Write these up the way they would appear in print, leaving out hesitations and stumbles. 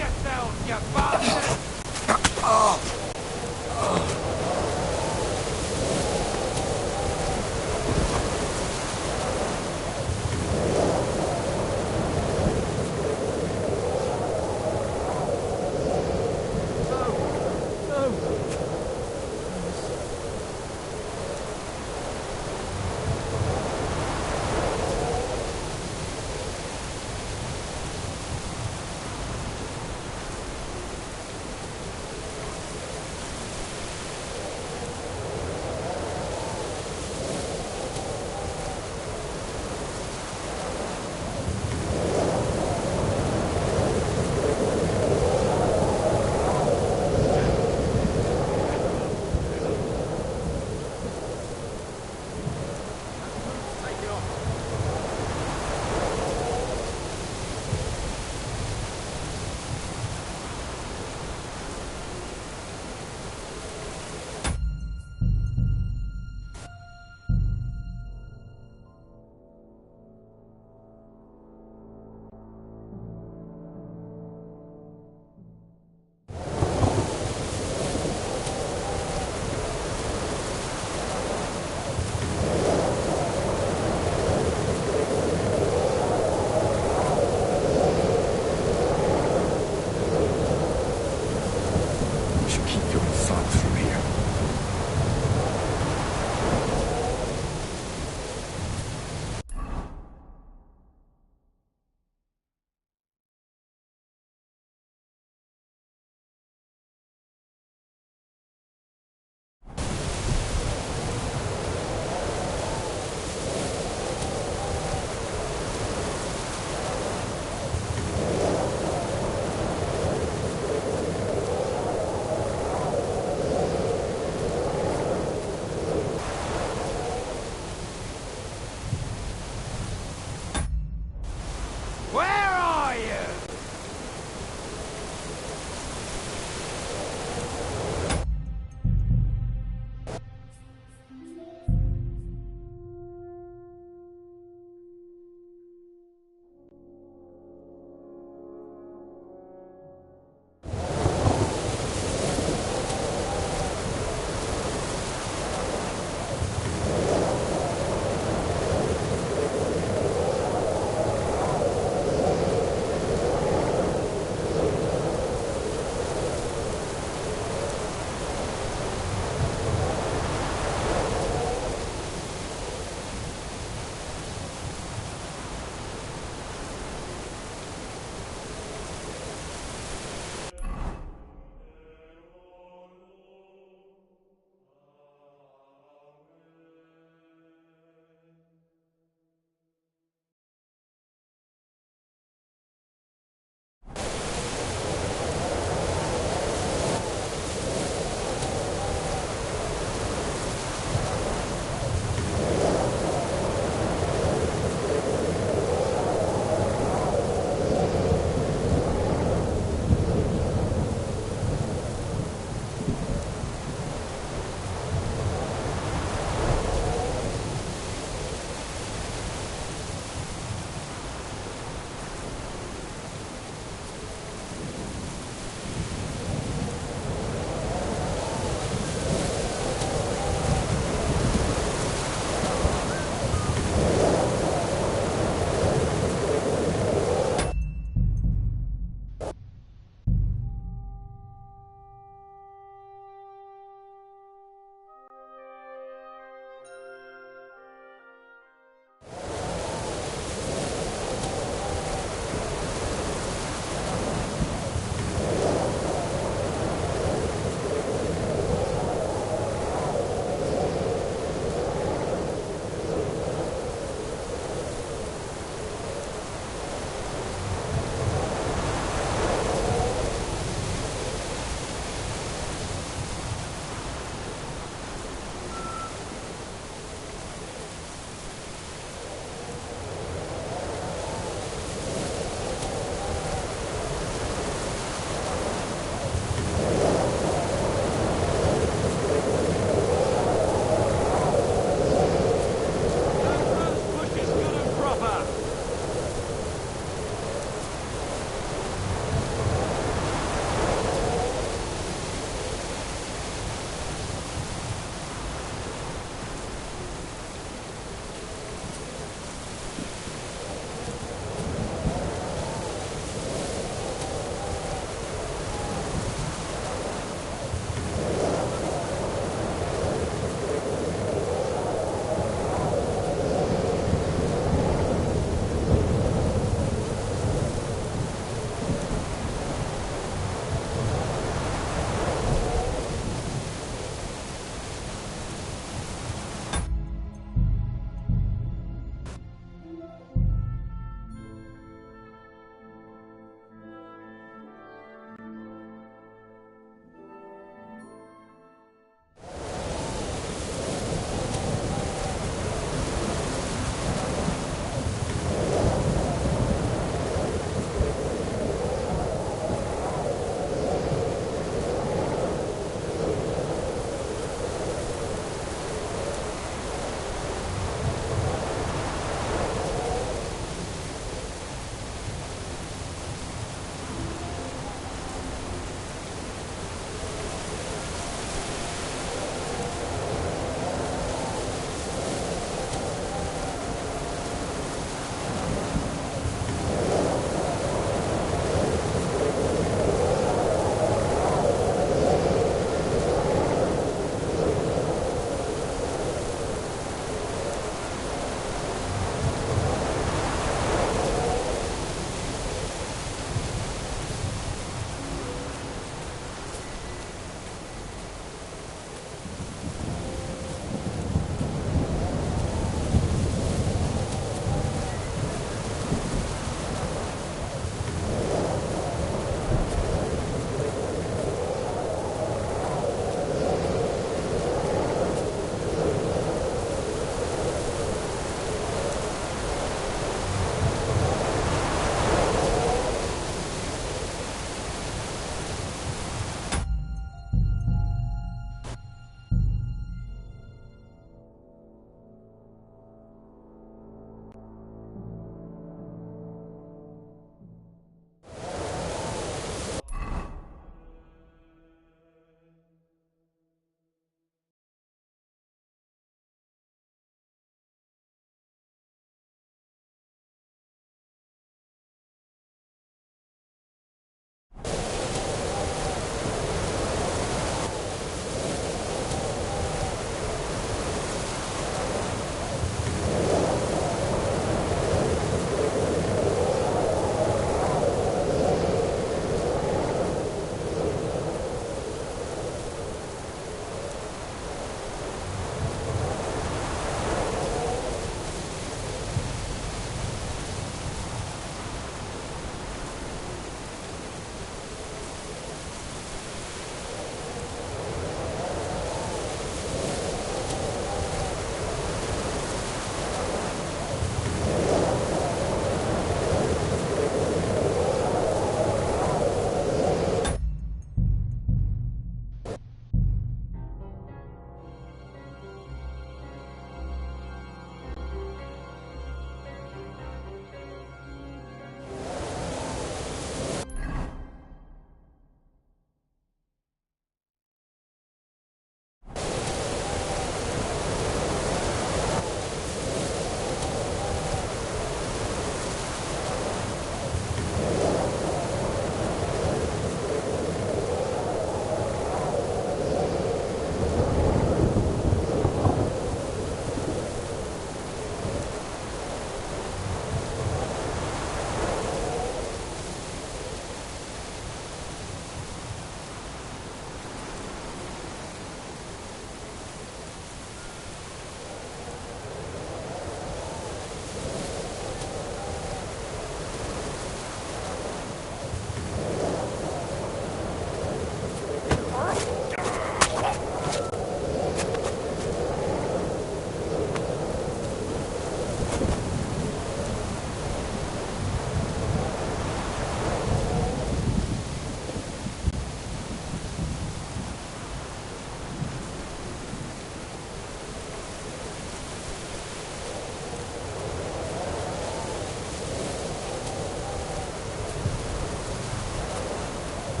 yourselves, you bastard!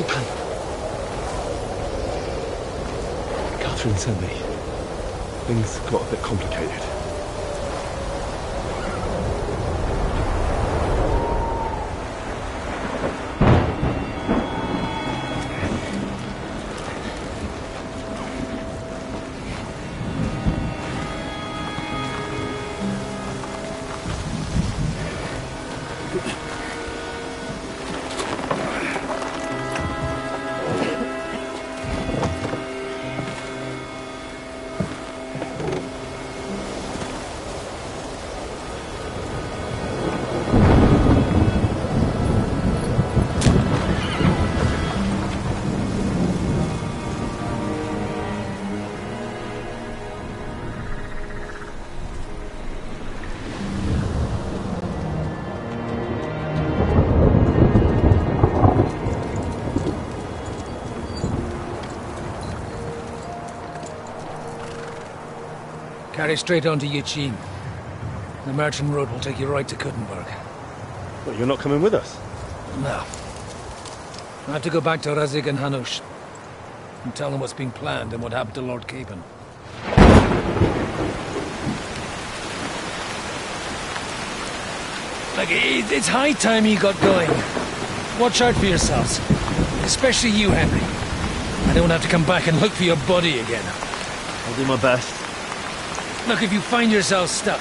Volkan. Catherine sent me. Things got a bit complicated. Carry straight on to Yuchin. The merchant road will take you right to Kuttenberg. But you're not coming with us? No. I have to go back to Razik and Hanush and tell them what's been planned and what happened to Lord Capon. Like, it's high time you got going. Watch out for yourselves. Especially you, Henry. I don't have to come back and look for your body again. I'll do my best. Look, if you find yourself stuck,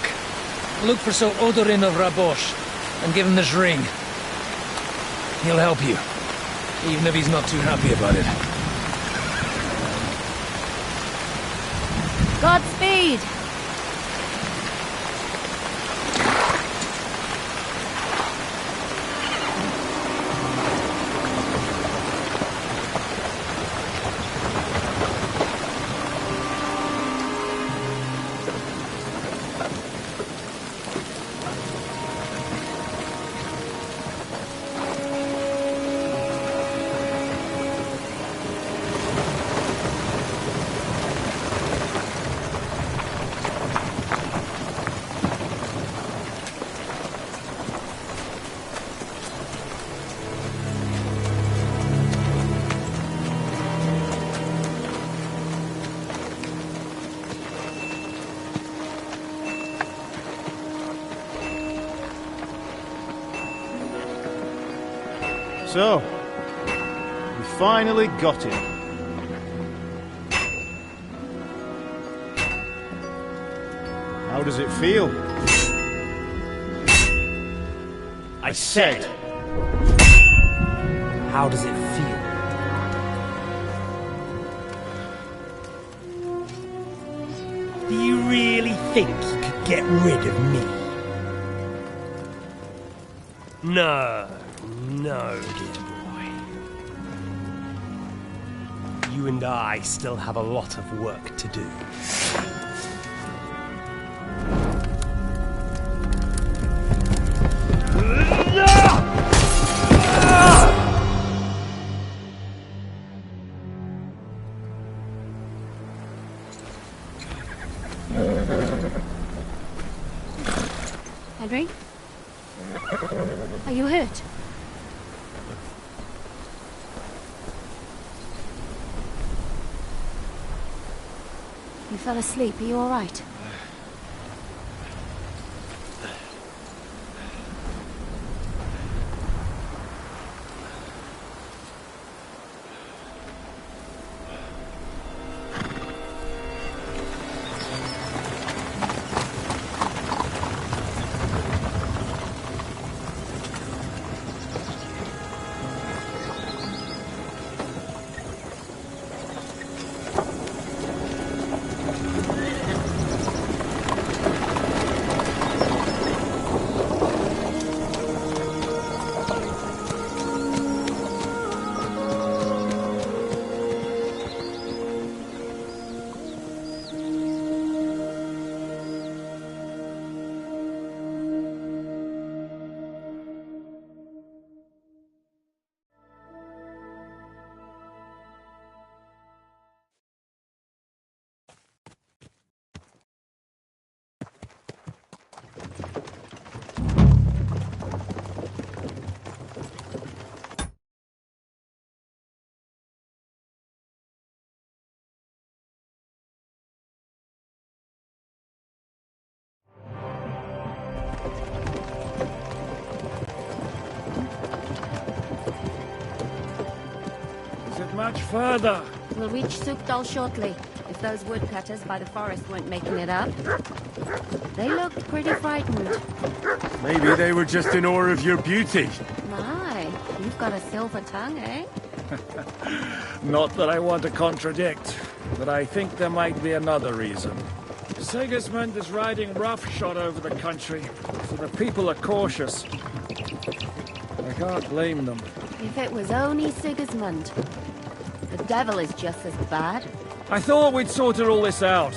look for Sir Odorin of Rabosh and give him this ring. He'll help you, even if he's not too happy about it. Godspeed! So, we finally got him. How does it feel? I said, How does it feel? Do you really think you could get rid of me? No, dear boy. You and I still have a lot of work to do. Henry? Are you hurt? You fell asleep. Are you all right? much further. We'll reach Sukdal shortly, if those woodcutters by the forest weren't making it up. They looked pretty frightened. Maybe they were just in awe of your beauty. My, you've got a silver tongue, eh? Not that I want to contradict, but I think there might be another reason. Sigismund is riding roughshod over the country, so the people are cautious. I can't blame them. If it was only Sigismund. The devil is just as bad. I thought we'd sorted all this out.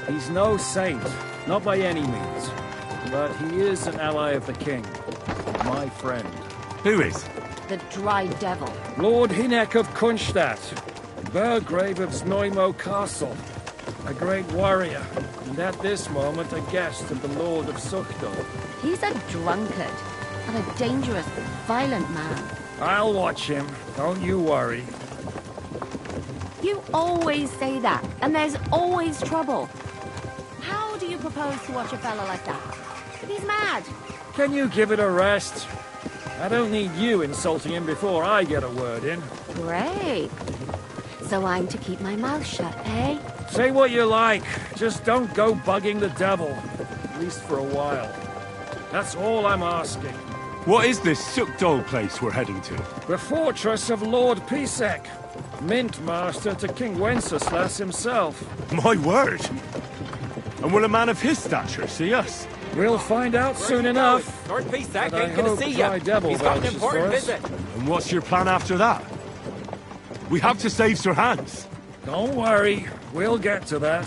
He's no saint, not by any means. But he is an ally of the king. My friend. Who is? The Dry Devil. Lord Hynek of Kunstadt, Burgrave of Znojmo Castle. A great warrior, and at this moment a guest of the Lord of Sukdal. He's a drunkard, and a dangerous, violent man. I'll watch him, don't you worry. You always say that, and there's always trouble. How do you propose to watch a fella like that? He's mad. Can you give it a rest? I don't need you insulting him before I get a word in. Great. So I'm to keep my mouth shut, eh? Say what you like, just don't go bugging the devil. At least for a while. That's all I'm asking. What is this Sukdal place we're heading to? The fortress of Lord Pisek, Mint Master to King Wenceslas himself. My word! And will a man of his stature see us? We'll find out soon enough. Lord Pisek But I ain't gonna hope see you. Dry Devil He's got an vouches important for us. visit. And what's your plan after that? We have to save Sir Hans. Don't worry, we'll get to that,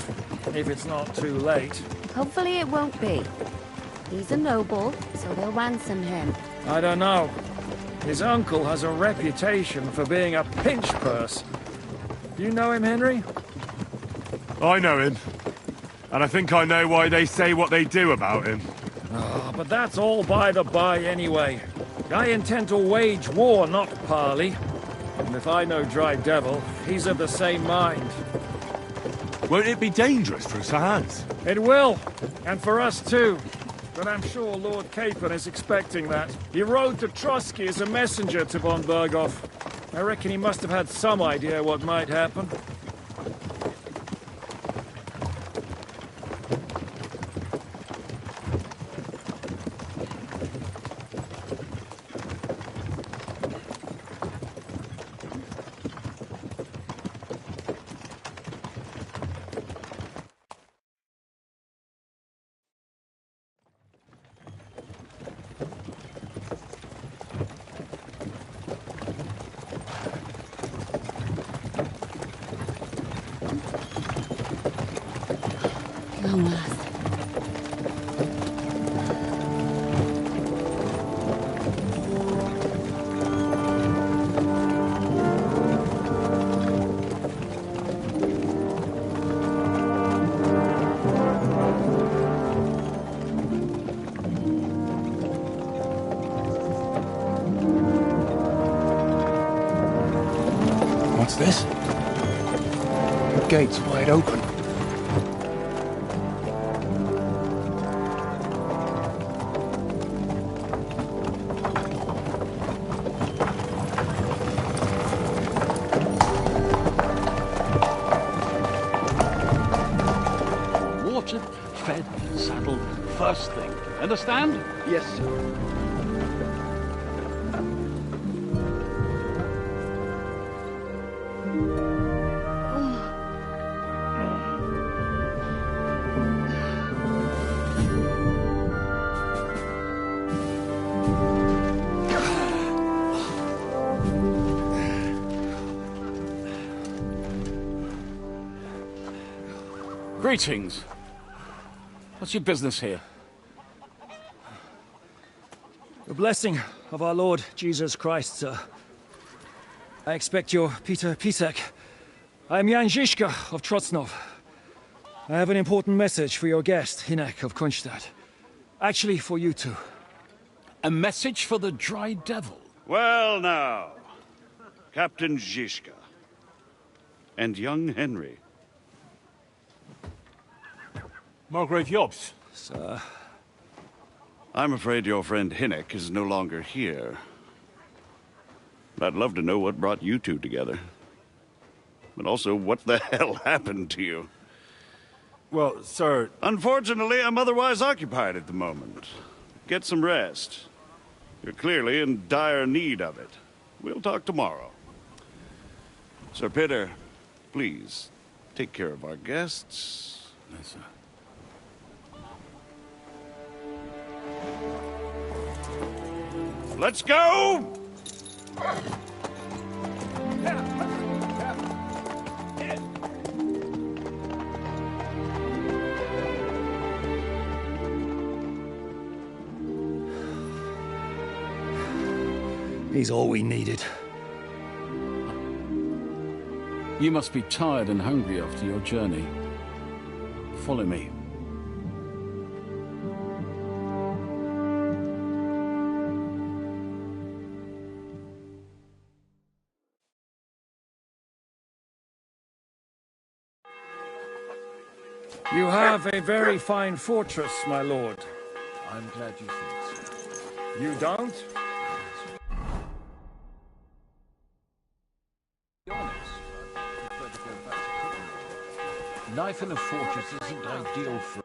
if it's not too late. Hopefully it won't be. He's a noble, so they'll ransom him. I don't know. His uncle has a reputation for being a pinch purse. You know him, Henry? I know him. And I think I know why they say what they do about him. Oh, but that's all by the by anyway. I intend to wage war, not parley. And if I know Dry Devil, he's of the same mind. Won't it be dangerous for Sir Hans? It will, and for us too. But I'm sure Lord Capon is expecting that. He rode to Trotsky as a messenger to von Berghoff. I reckon he must have had some idea what might happen. Long last. What's this? The gate's wide open. Watered, fed, saddled, first thing. Understand? Yes, sir. Greetings. What's your business here? The blessing of our Lord Jesus Christ, sir. I expect you're Peter Pisek. I'm Jan Žižka of Trocnov. I have an important message for your guest, Hynek of Kunstadt. Actually, for you two. A message for the Dry Devil. Well now, Captain Žižka and young Henry. Margrave Jobs. Sir. I'm afraid your friend Hynek is no longer here. I'd love to know what brought you two together. But also, what the hell happened to you? Well, sir... Unfortunately, I'm otherwise occupied at the moment. Get some rest. You're clearly in dire need of it. We'll talk tomorrow. Sir Peter, please, take care of our guests. Yes, sir. Let's go! He's all we needed. You must be tired and hungry after your journey. Follow me. You have a very fine fortress, my lord. I'm glad you think so. You don't? Be honest, I prefer to go back to cooking. Life in a fortress isn't ideal for...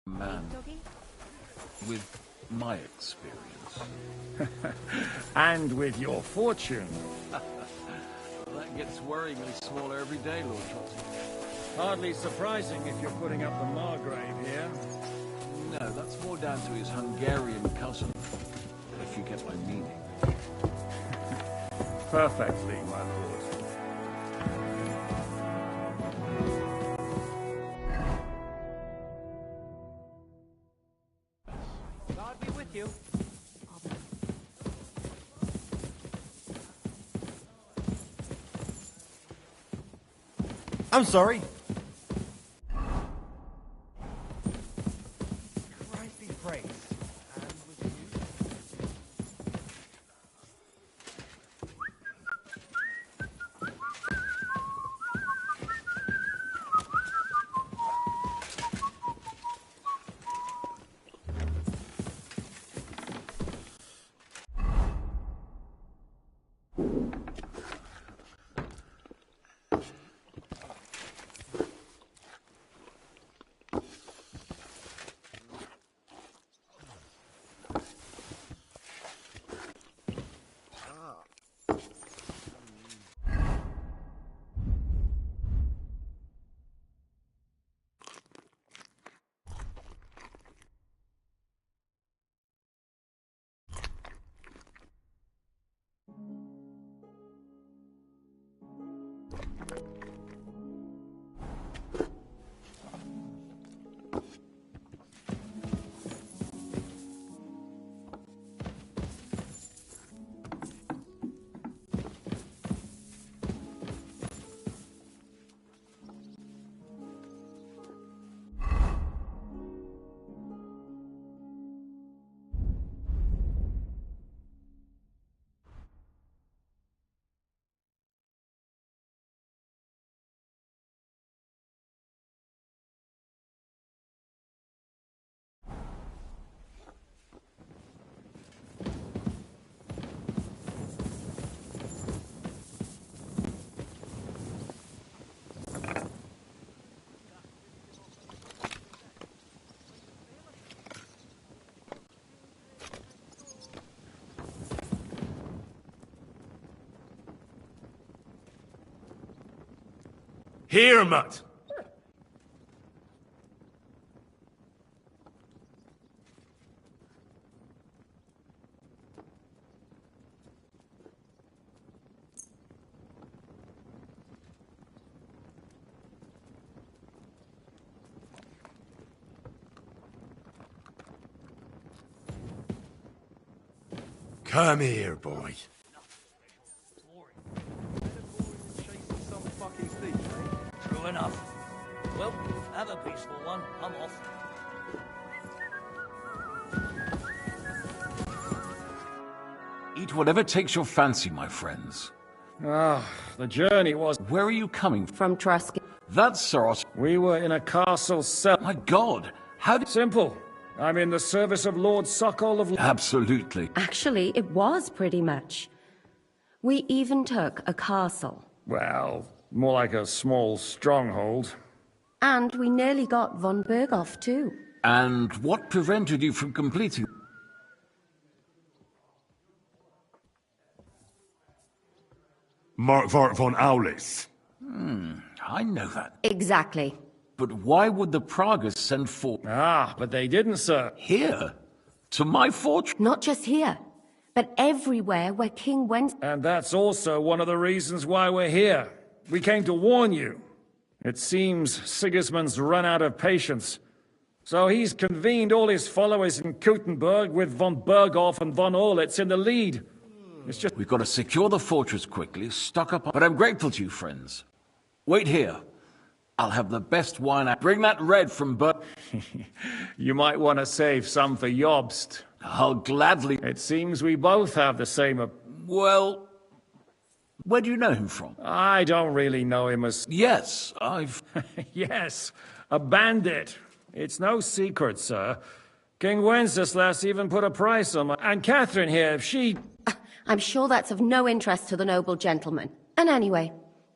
Man with my experience. And with your fortune. That gets worryingly smaller every day, Lord Trotsnov. Hardly surprising if you're putting up the Margrave here. No, that's more down to his Hungarian cousin, if you get my meaning. Perfectly, my lord. God be with you. I'm sorry. Christ be praised. And with you. Here, Mutt! Come here, boy. True enough. Well, have a peaceful one. I'm off. Eat whatever takes your fancy, my friends. Ah, the journey was... Where are you coming from? From Trusky. That's Soros. We were in a castle cell. My God, how did... Simple. I'm in the service of Lord Sokol of... Absolutely. Actually, it was pretty much. We even took a castle. Well, more like a small stronghold. And we nearly got von Berghoff, too. And what prevented you from completing... Markvart von Aulis. I know that. Exactly. But why would the Pragas send for... Ah, but they didn't, sir. Here? To my fortress? Not just here, but everywhere where King Wen... And that's also one of the reasons why we're here. We came to warn you. It seems Sigismund's run out of patience. So he's convened all his followers in Kuttenberg with von Berghoff and von Orlitz in the lead. It's just... We've got to secure the fortress quickly, stock up on... But I'm grateful to you, friends. Wait here. I'll have the best wine. Bring that red from You might want to save some for Jobst. I'll gladly... It seems we both have the same... Well... Where do you know him from? I don't really know him as... Yes, I've... Yes, a bandit. It's no secret, sir. King Wenceslas even put a price on my... And Catherine here, if she... I'm sure that's of no interest to the noble gentleman. And anyway,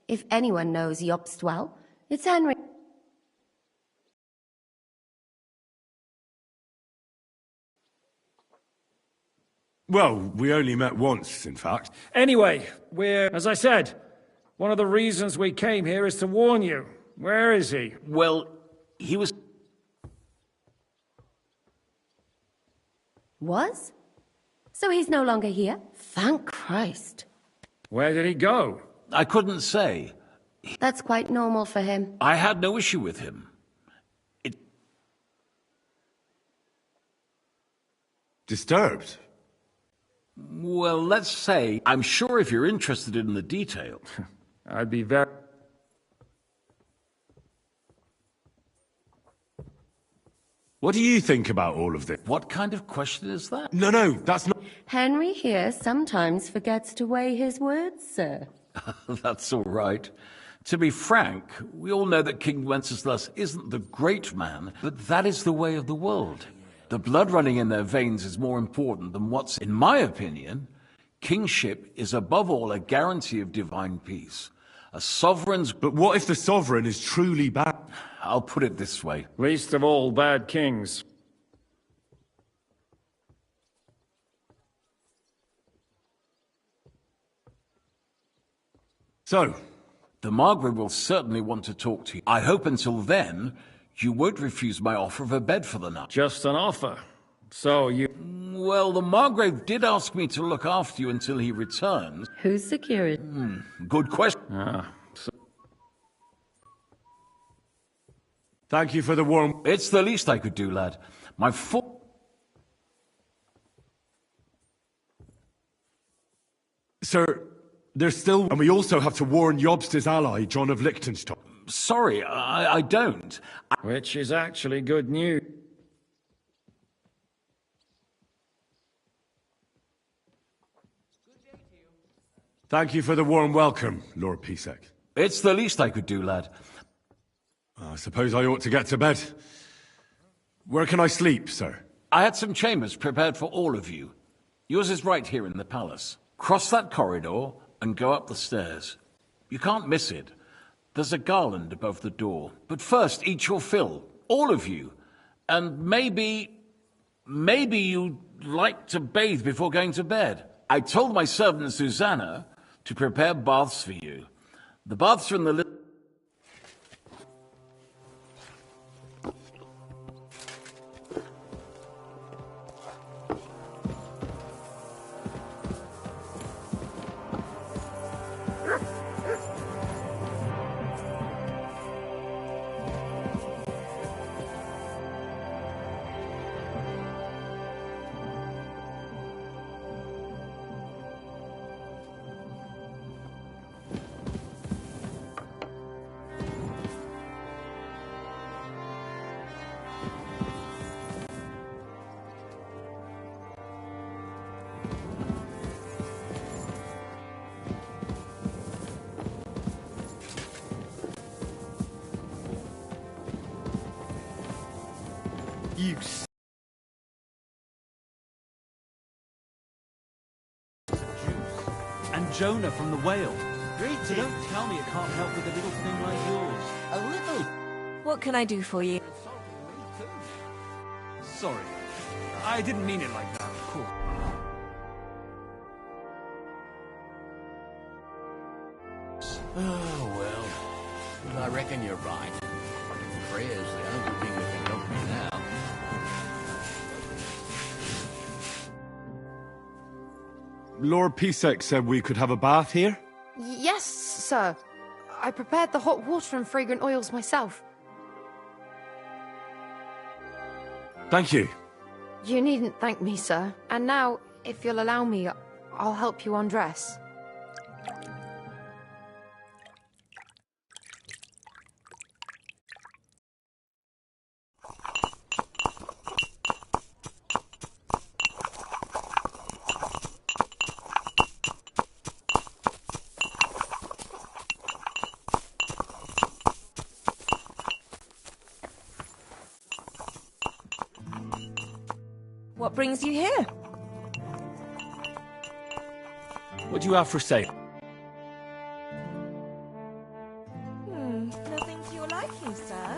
if anyone knows Jobst well, it's Henry. Well, we only met once, in fact. Anyway, we're... As I said, one of the reasons we came here is to warn you. Where is he? Well, he was... Was? So he's no longer here? Thank Christ. Where did he go? I couldn't say. That's quite normal for him. I had no issue with him. Disturbed? Well, let's say, I'm sure if you're interested in the detail... I'd be very... What do you think about all of this? What kind of question is that? No, that's not... Henry here sometimes forgets to weigh his words, sir. That's all right. To be frank, we all know that King Wenceslas isn't the great man, but that is the way of the world. The blood running in their veins is more important than what's, in my opinion, kingship is above all a guarantee of divine peace. A sovereign's... But what if the sovereign is truly bad? I'll put it this way. Least of all bad kings. So, The Margrave will certainly want to talk to you. I hope until then, you won't refuse my offer of a bed for the night. Just an offer. So you... Well, the Margrave did ask me to look after you until he returns. Who's security? Good question. thank you for the warm... It's the least I could do, lad. My Sir, there's still... And we also have to warn Jobst's ally, John of Liechtenstein. Sorry, I don't. Which is actually good news. Thank you for the warm welcome, Lord Pisek. It's the least I could do, lad. I suppose I ought to get to bed. Where can I sleep, sir? I had some chambers prepared for all of you. Yours is right here in the palace. Cross that corridor and go up the stairs. You can't miss it. There's a garland above the door. But first, eat your fill. All of you. And maybe you'd like to bathe before going to bed. I told my servant Susanna to prepare baths for you. The baths are in the little... You And Jonah from the whale. So don't tell me it can't help with a little thing like yours. A little? What can I do for you? Sorry. I didn't mean it like that, of course. Oh, well, I reckon you're right. Prayer's the only thing that can help me now. Lord Pisek said we could have a bath here? Yes, sir. I prepared the hot water and fragrant oils myself. Thank you. You needn't thank me, sir. And now, if you'll allow me, I'll help you undress. What brings you here? What do you have for sale? Nothing to your liking, sir.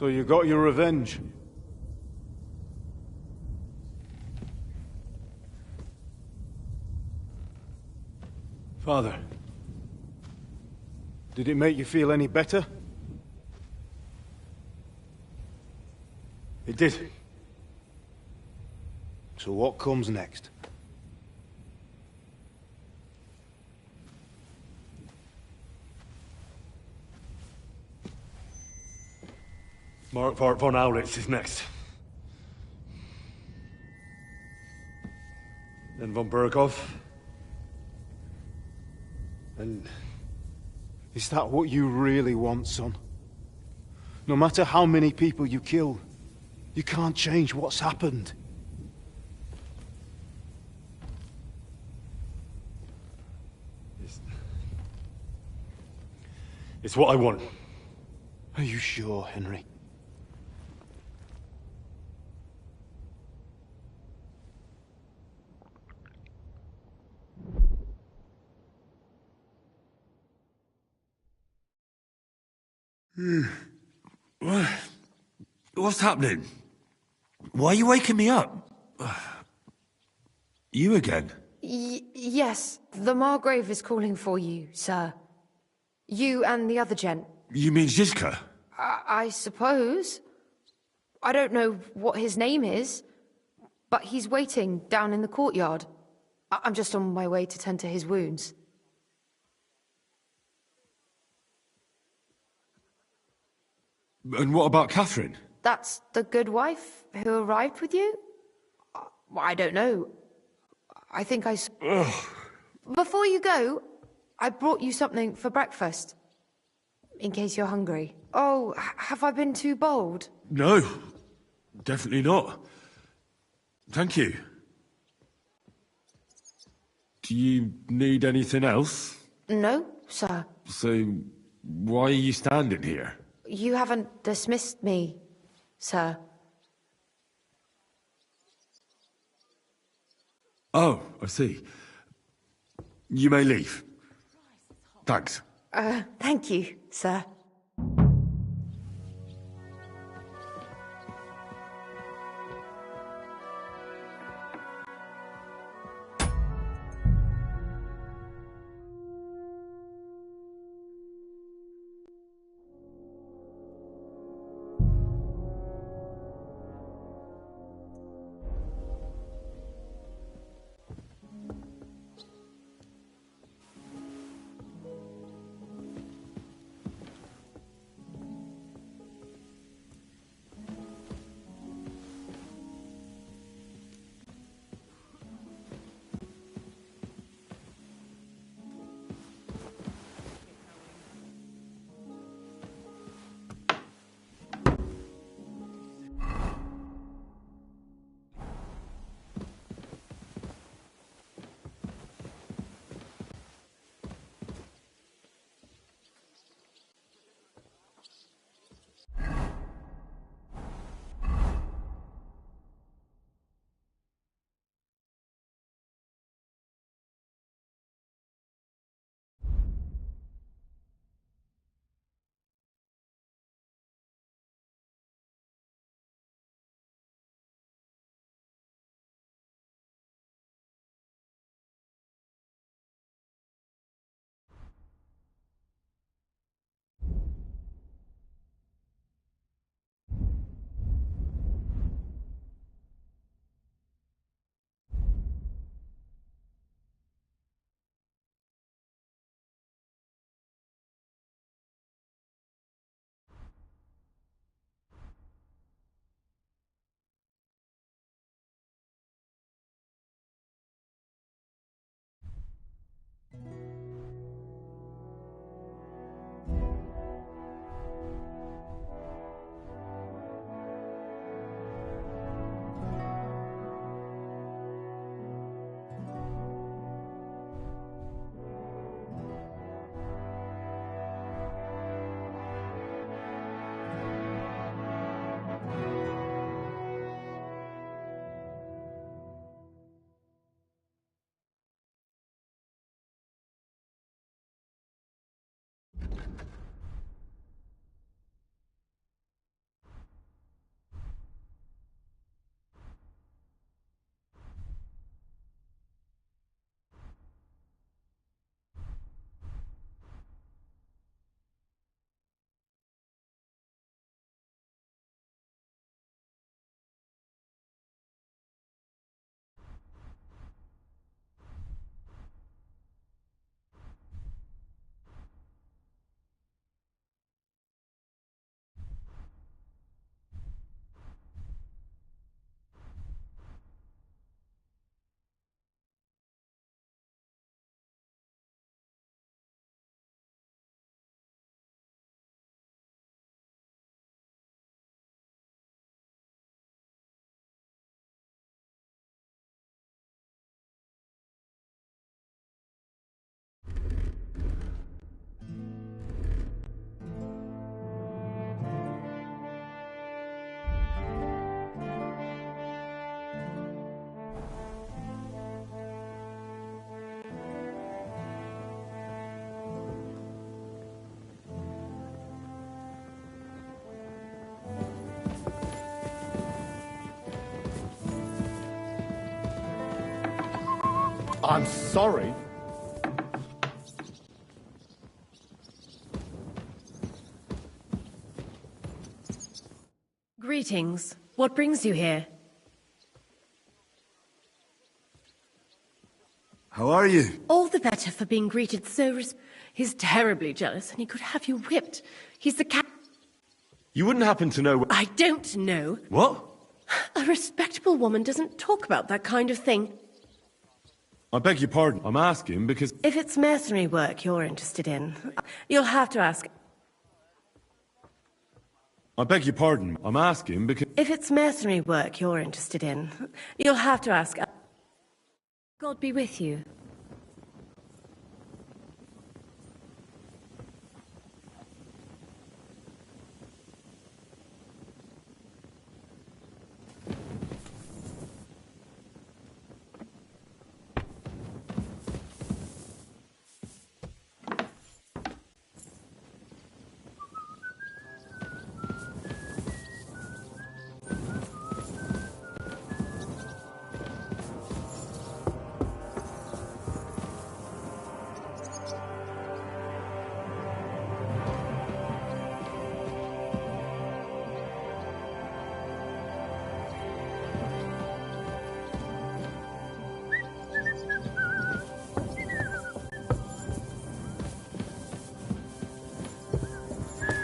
So you got your revenge? Father, did it make you feel any better? It did. So what comes next? Mark von Aulitz is next. Then von Burgov. And is that what you really want, son? No matter how many people you kill, you can't change what's happened. It's what I want. Are you sure, Henry? What's happening? Why are you waking me up? You again? Yes, the Margrave is calling for you, sir. You and the other gent. You mean Zizka? I suppose. I don't know what his name is, but he's waiting down in the courtyard. I'm just on my way to tend to his wounds. And what about Catherine? That's the good wife who arrived with you? I don't know. I think I... Before you go, I brought you something for breakfast. In case you're hungry. Oh, have I been too bold? No, definitely not. Thank you. Do you need anything else? No, sir. So, why are you standing here? You haven't dismissed me, sir. Oh, I see. You may leave. Thanks. Thank you, sir. I'm sorry. Greetings. What brings you here? How are you? All the better for being greeted so He's terribly jealous and he could have you whipped. He's the cat. You wouldn't happen to know... I don't know. What? A respectable woman doesn't talk about that kind of thing. I beg your pardon. I'm asking because... If it's mercenary work you're interested in, you'll have to ask... I beg your pardon. I'm asking because... If it's mercenary work you're interested in, you'll have to ask... God be with you.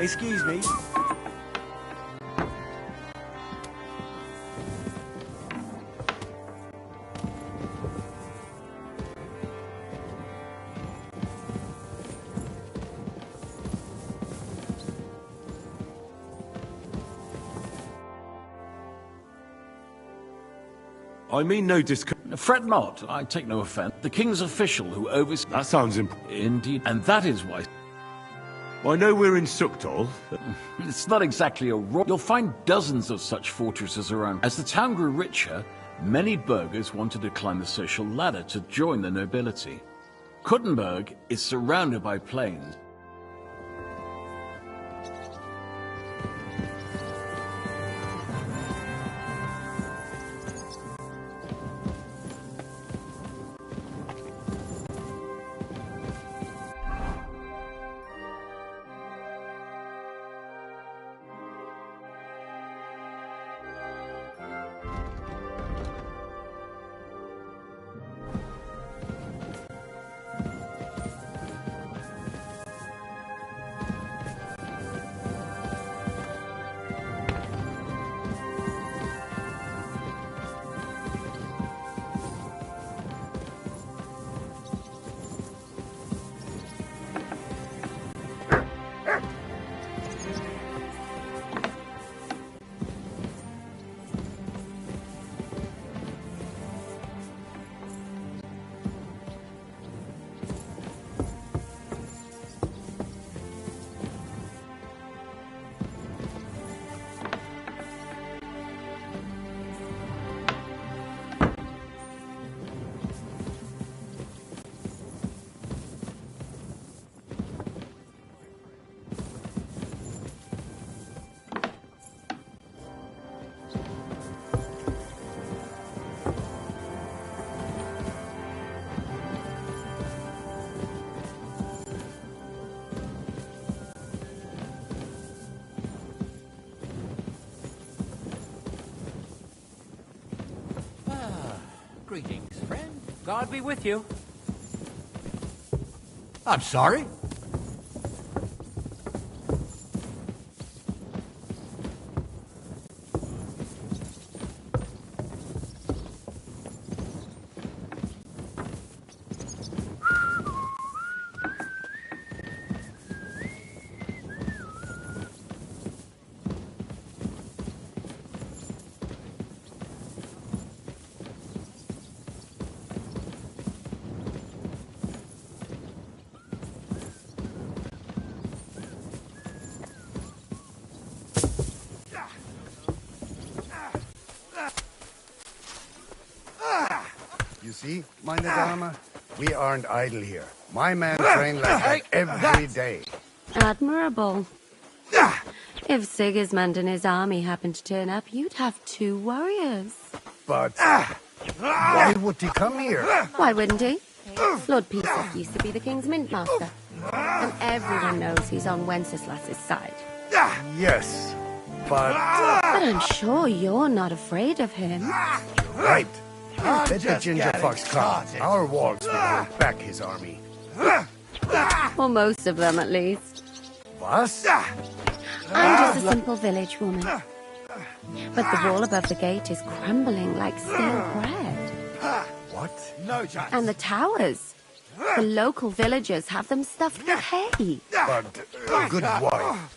Excuse me. I mean no disc... Fret not, I take no offence. The king's official who oversees... That sounds Indeed, and that is why... I know we're in Suktol. It's not exactly a You'll find dozens of such fortresses around. As the town grew richer, many burghers wanted to climb the social ladder to join the nobility. Kuttenberg is surrounded by plains. Greetings, friend. God be with you. I'm sorry. You see, meine Dame? We aren't idle here. My men train like that every day. Admirable. If Sigismund and his army happened to turn up, you'd have 2 warriors. But Why would he come here? Why wouldn't he? Lord Pisak used to be the king's mint master. And everyone knows he's on Wenceslas's side. Yes, but... But I'm sure you're not afraid of him. Right. Let the ginger fox come. Our walls will hold back his army. Well, most of them, at least. What? I'm just a simple village woman. But the wall above the gate is crumbling like stale bread. What? No chance. And the towers. The local villagers have them stuffed with hay. But, good wife,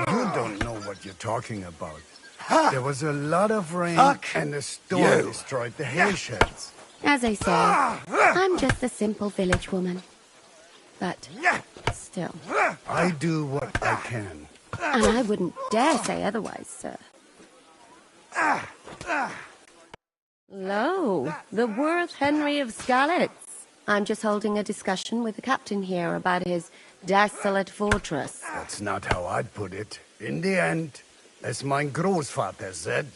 you don't know what you're talking about. There was a lot of rain, and the storm destroyed the hay sheds. As I say, I'm just a simple village woman. But still. I do what I can. And I wouldn't dare say otherwise, sir. Lo, the Worth Henry of Skalitz. I'm just holding a discussion with the captain here about his desolate fortress. That's not how I'd put it. In the end, as my großvater said,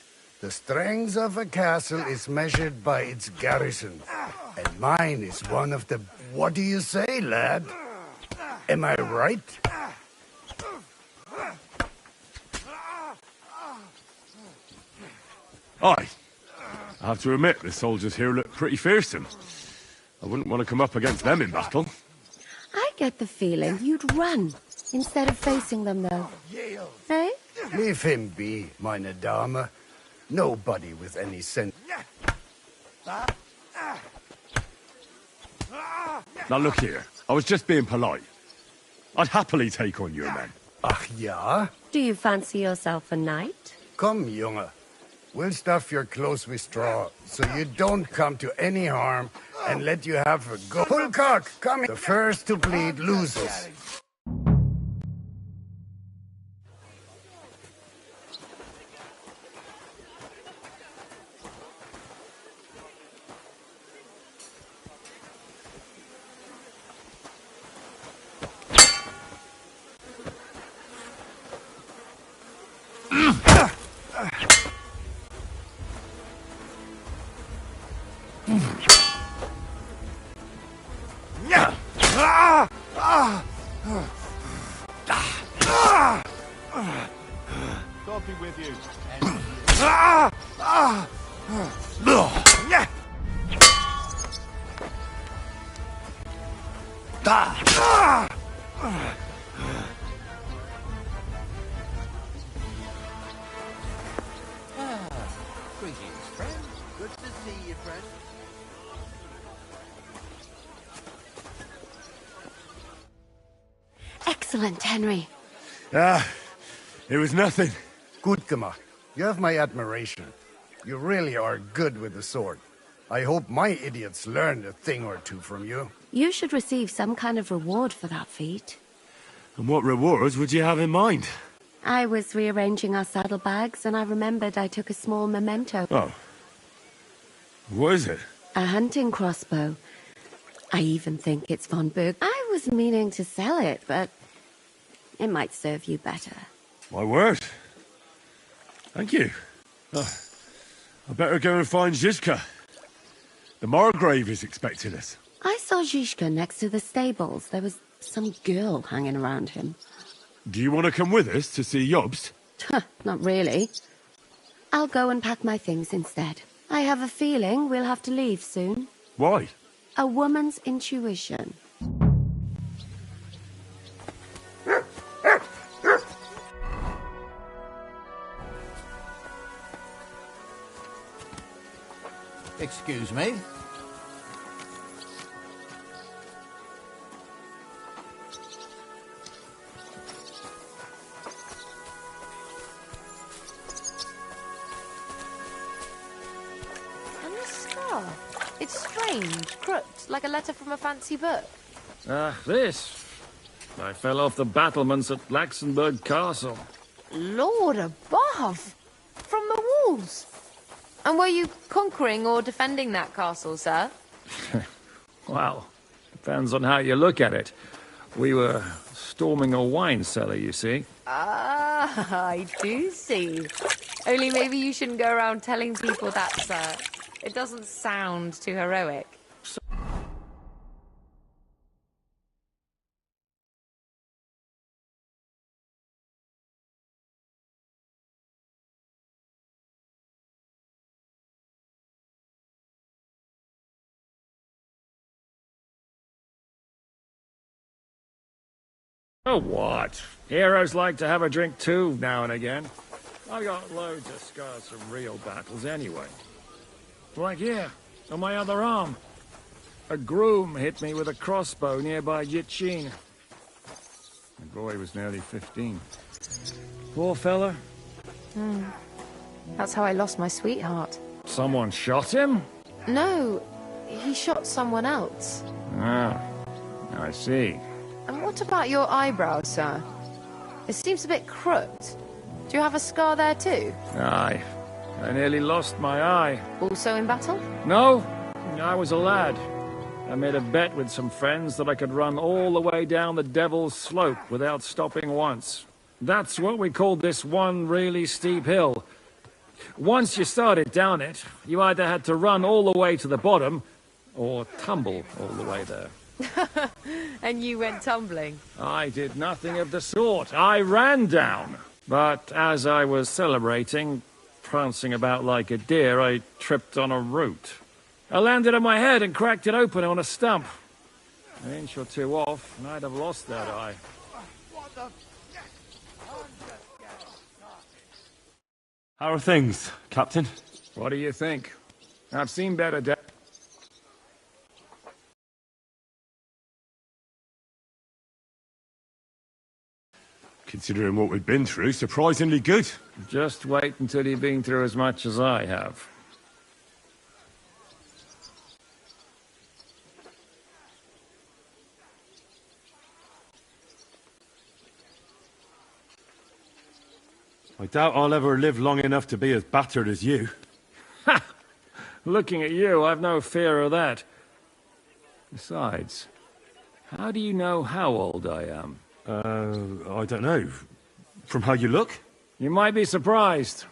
the strength of a castle is measured by its garrison. And mine is one of the... What do you say, lad? Am I right? Aye. I have to admit, the soldiers here look pretty fearsome. I wouldn't want to come up against them in battle. I get the feeling you'd run instead of facing them, though. Eh? Leave him be, meine Dame. Nobody with any sense. Now look here, I was just being polite. I'd happily take on your men. Ach ja? Do you fancy yourself a knight? Come, Junge. We'll stuff your clothes with straw, so you don't come to any harm, and let you have a go. Pulcock, come here. The first to bleed loses. God be with you. Greetings, friend. Good to see you, friend. Excellent, Henry. It was nothing. Gut gemacht. You have my admiration. You really are good with the sword. I hope my idiots learned a thing or two from you. You should receive some kind of reward for that feat. And what rewards would you have in mind? I was rearranging our saddlebags, and I remembered I took a small memento. Oh. What is it? A hunting crossbow. I even think it's von Berg. I was meaning to sell it, but it might serve you better. My word. Thank you. Oh, I better go and find Zizka. The Margrave is expecting us. I saw Zizka next to the stables. There was some girl hanging around him. Do you want to come with us to see Jobst? Not really. I'll go and pack my things instead. I have a feeling we'll have to leave soon. Why? A woman's intuition. Excuse me. And this scar. It's strange, crooked, like a letter from a fancy book. This. I fell off the battlements at Laxenburg Castle. Lord above! From the walls! And were you conquering or defending that castle, sir? Well, depends on how you look at it. We were storming a wine cellar, you see. Ah, I do see. Only maybe you shouldn't go around telling people that, sir. It doesn't sound too heroic. Oh, what? Heroes like to have a drink too, now and again. I got loads of scars from real battles anyway. Like here, on my other arm. A groom hit me with a crossbow nearby Yitchin. The boy was nearly 15. Poor fella. That's how I lost my sweetheart. Someone shot him? No, he shot someone else. Ah, I see. And what about your eyebrow, sir? It seems a bit crooked. Do you have a scar there too? Aye. I nearly lost my eye. Also in battle? No, I was a lad. I made a bet with some friends that I could run all the way down the Devil's Slope without stopping once. That's what we called this one really steep hill. Once you started down it, you either had to run all the way to the bottom, or tumble all the way there. And you went tumbling? I did nothing of the sort. I ran down. But as I was celebrating, prancing about like a deer, I tripped on a root. I landed on my head and cracked it open on a stump. An inch or two off, and I'd have lost that eye. How are things, Captain? What do you think? I've seen better days. Considering what we've been through, surprisingly good. Just wait until you've been through as much as I have. I doubt I'll ever live long enough to be as battered as you. Ha! Looking at you, I've no fear of that. Besides, how do you know how old I am? I don't know. From how you look? You might be surprised.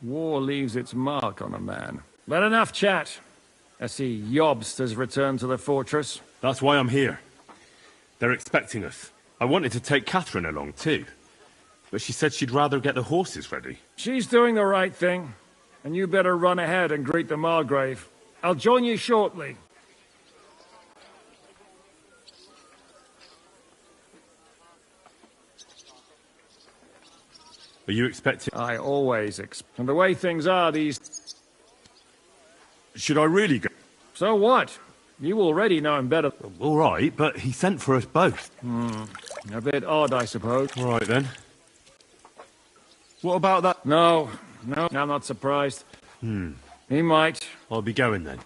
War leaves its mark on a man. But enough chat. I see Jobst has returned to the fortress. That's why I'm here. They're expecting us. I wanted to take Catherine along too, but she said she'd rather get the horses ready. She's doing the right thing, and you better run ahead and greet the Margrave. I'll join you shortly. Are you expecting... I always expect... And the way things are these... Should I really go? So what? You already know him better. All right, but he sent for us both. A bit odd, I suppose. All right, then. What about that? No, I'm not surprised. He might. I'll be going then.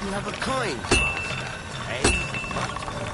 You have a kind master, eh?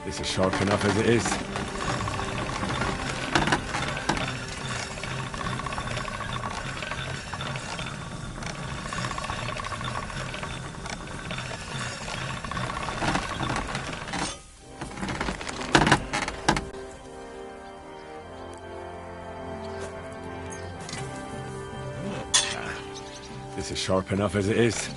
This is sharp enough as it is. This is sharp enough as it is.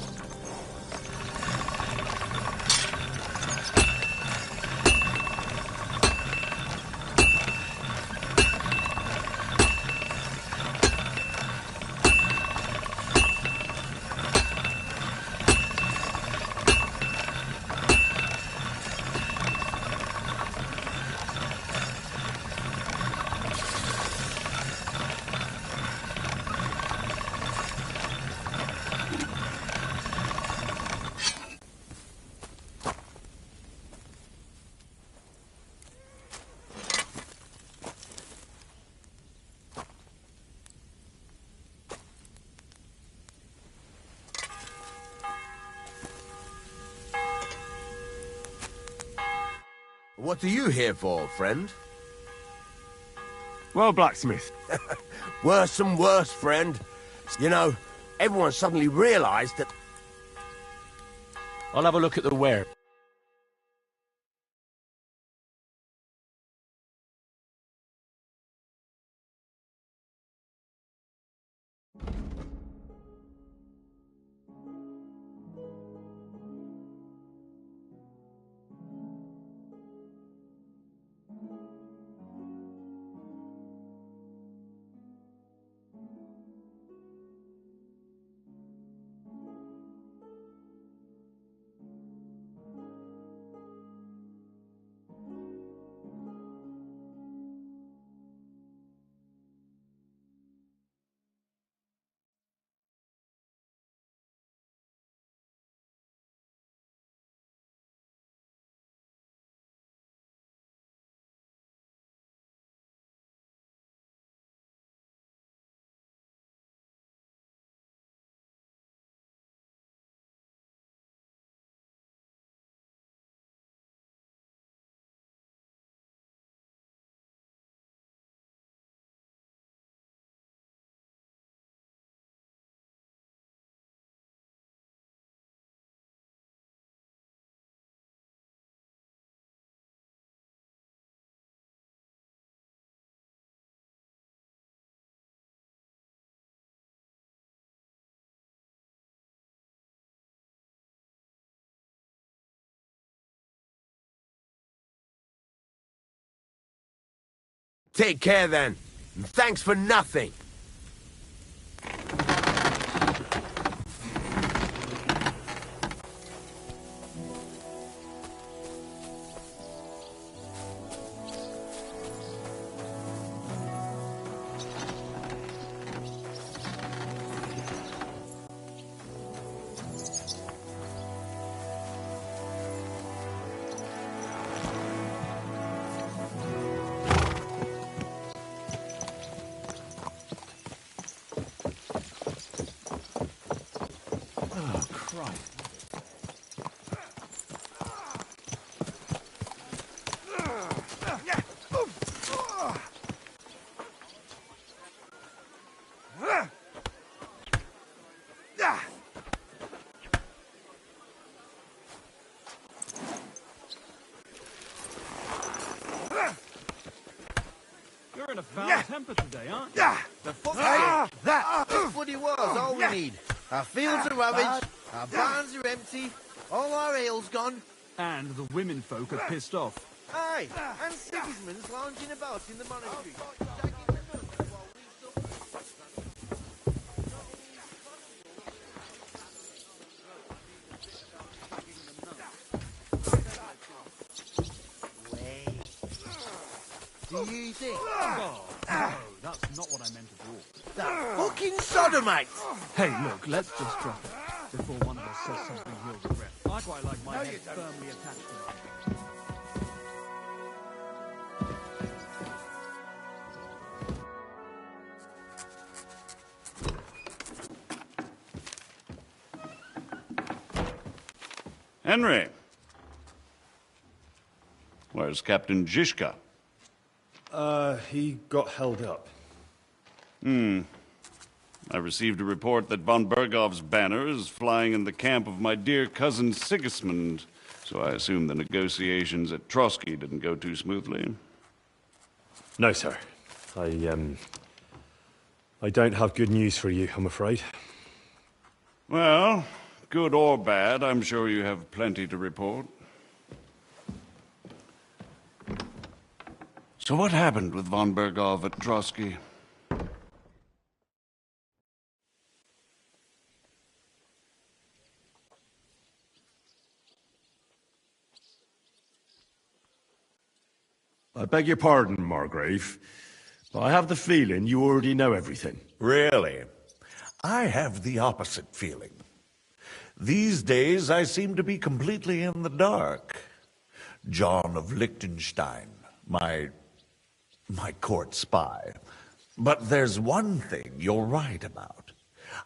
What are you here for, friend? Well, blacksmith. Worse and worse, friend. You know, everyone suddenly realized that... I'll have a look at the ware. Take care then, and thanks for nothing. You're in a foul temper today, aren't you? That's what it was, all we need. Our fields are ravaged, our barns are empty, all our ale's gone. And the women folk are pissed off. Aye, and Sigismund's lounging about in the monastery. Do you think? Oh, no, that's not what I meant at all. That fucking sodomite! Hey, look, let's just drop it before one of us says something he'll regret. I quite like my head firmly attached to it. Henry. Where's Captain Zizka? He got held up. I received a report that von Bergov's banner is flying in the camp of my dear cousin Sigismund, so I assume the negotiations at Trotsky didn't go too smoothly. No, sir. I don't have good news for you, I'm afraid. Well, good or bad, I'm sure you have plenty to report. So what happened with von Bergov at Trotsky? I beg your pardon, Margrave, but I have the feeling you already know everything. Really? I have the opposite feeling. These days, I seem to be completely in the dark. John of Liechtenstein, my court spy. But there's one thing you're right about.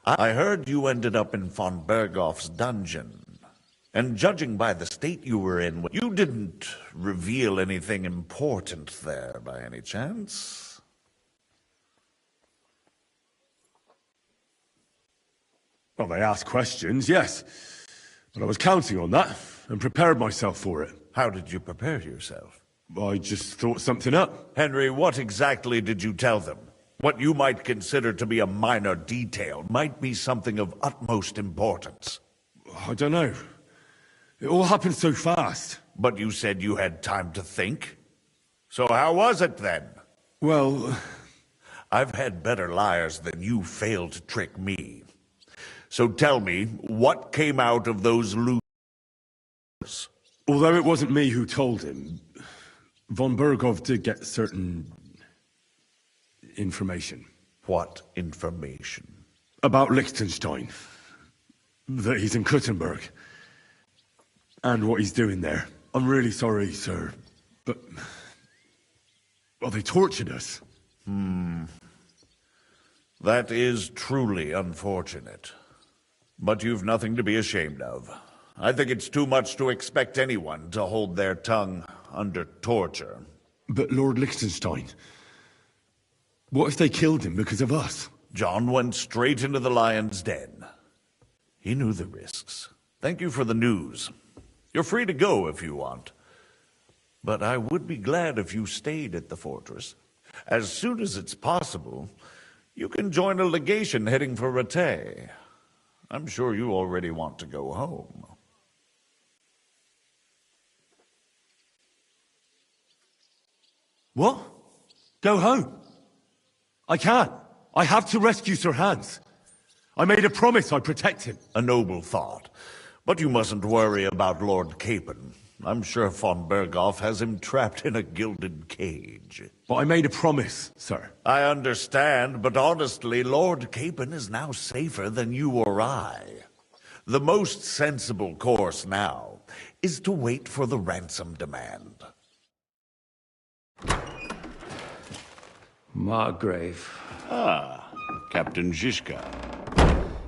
I heard you ended up in von Bergov's dungeon. And judging by the state you were in, you didn't reveal anything important there by any chance? Well, they asked questions, yes. But I was counting on that and prepared myself for it. How did you prepare yourself? I just thought something up. Henry, what exactly did you tell them? What you might consider to be a minor detail might be something of utmost importance. I don't know. It all happened so fast. But you said you had time to think. So how was it then? Well, I've had better liars than you failed to trick me. So tell me, what came out of those loose? Although it wasn't me who told him, von Bergov did get certain information. What information? About Liechtenstein. That he's in Kuttenberg. And what he's doing there. I'm really sorry, sir, but... well, they tortured us. That is truly unfortunate. But you've nothing to be ashamed of. I think it's too much to expect anyone to hold their tongue under torture. But Lord Liechtenstein... what if they killed him because of us? John went straight into the lion's den. He knew the risks. Thank you for the news. You're free to go if you want. But I would be glad if you stayed at the fortress. As soon as it's possible, you can join a legation heading for Rattay. I'm sure you already want to go home. What? Go home? I can't. I have to rescue Sir Hans. I made a promise I'd protect him. A noble thought. But you mustn't worry about Lord Capon. I'm sure von Bergov has him trapped in a gilded cage. But I made a promise, sir. I understand, but honestly, Lord Capon is now safer than you or I. The most sensible course now is to wait for the ransom demand. Margrave. Ah, Captain Zizka.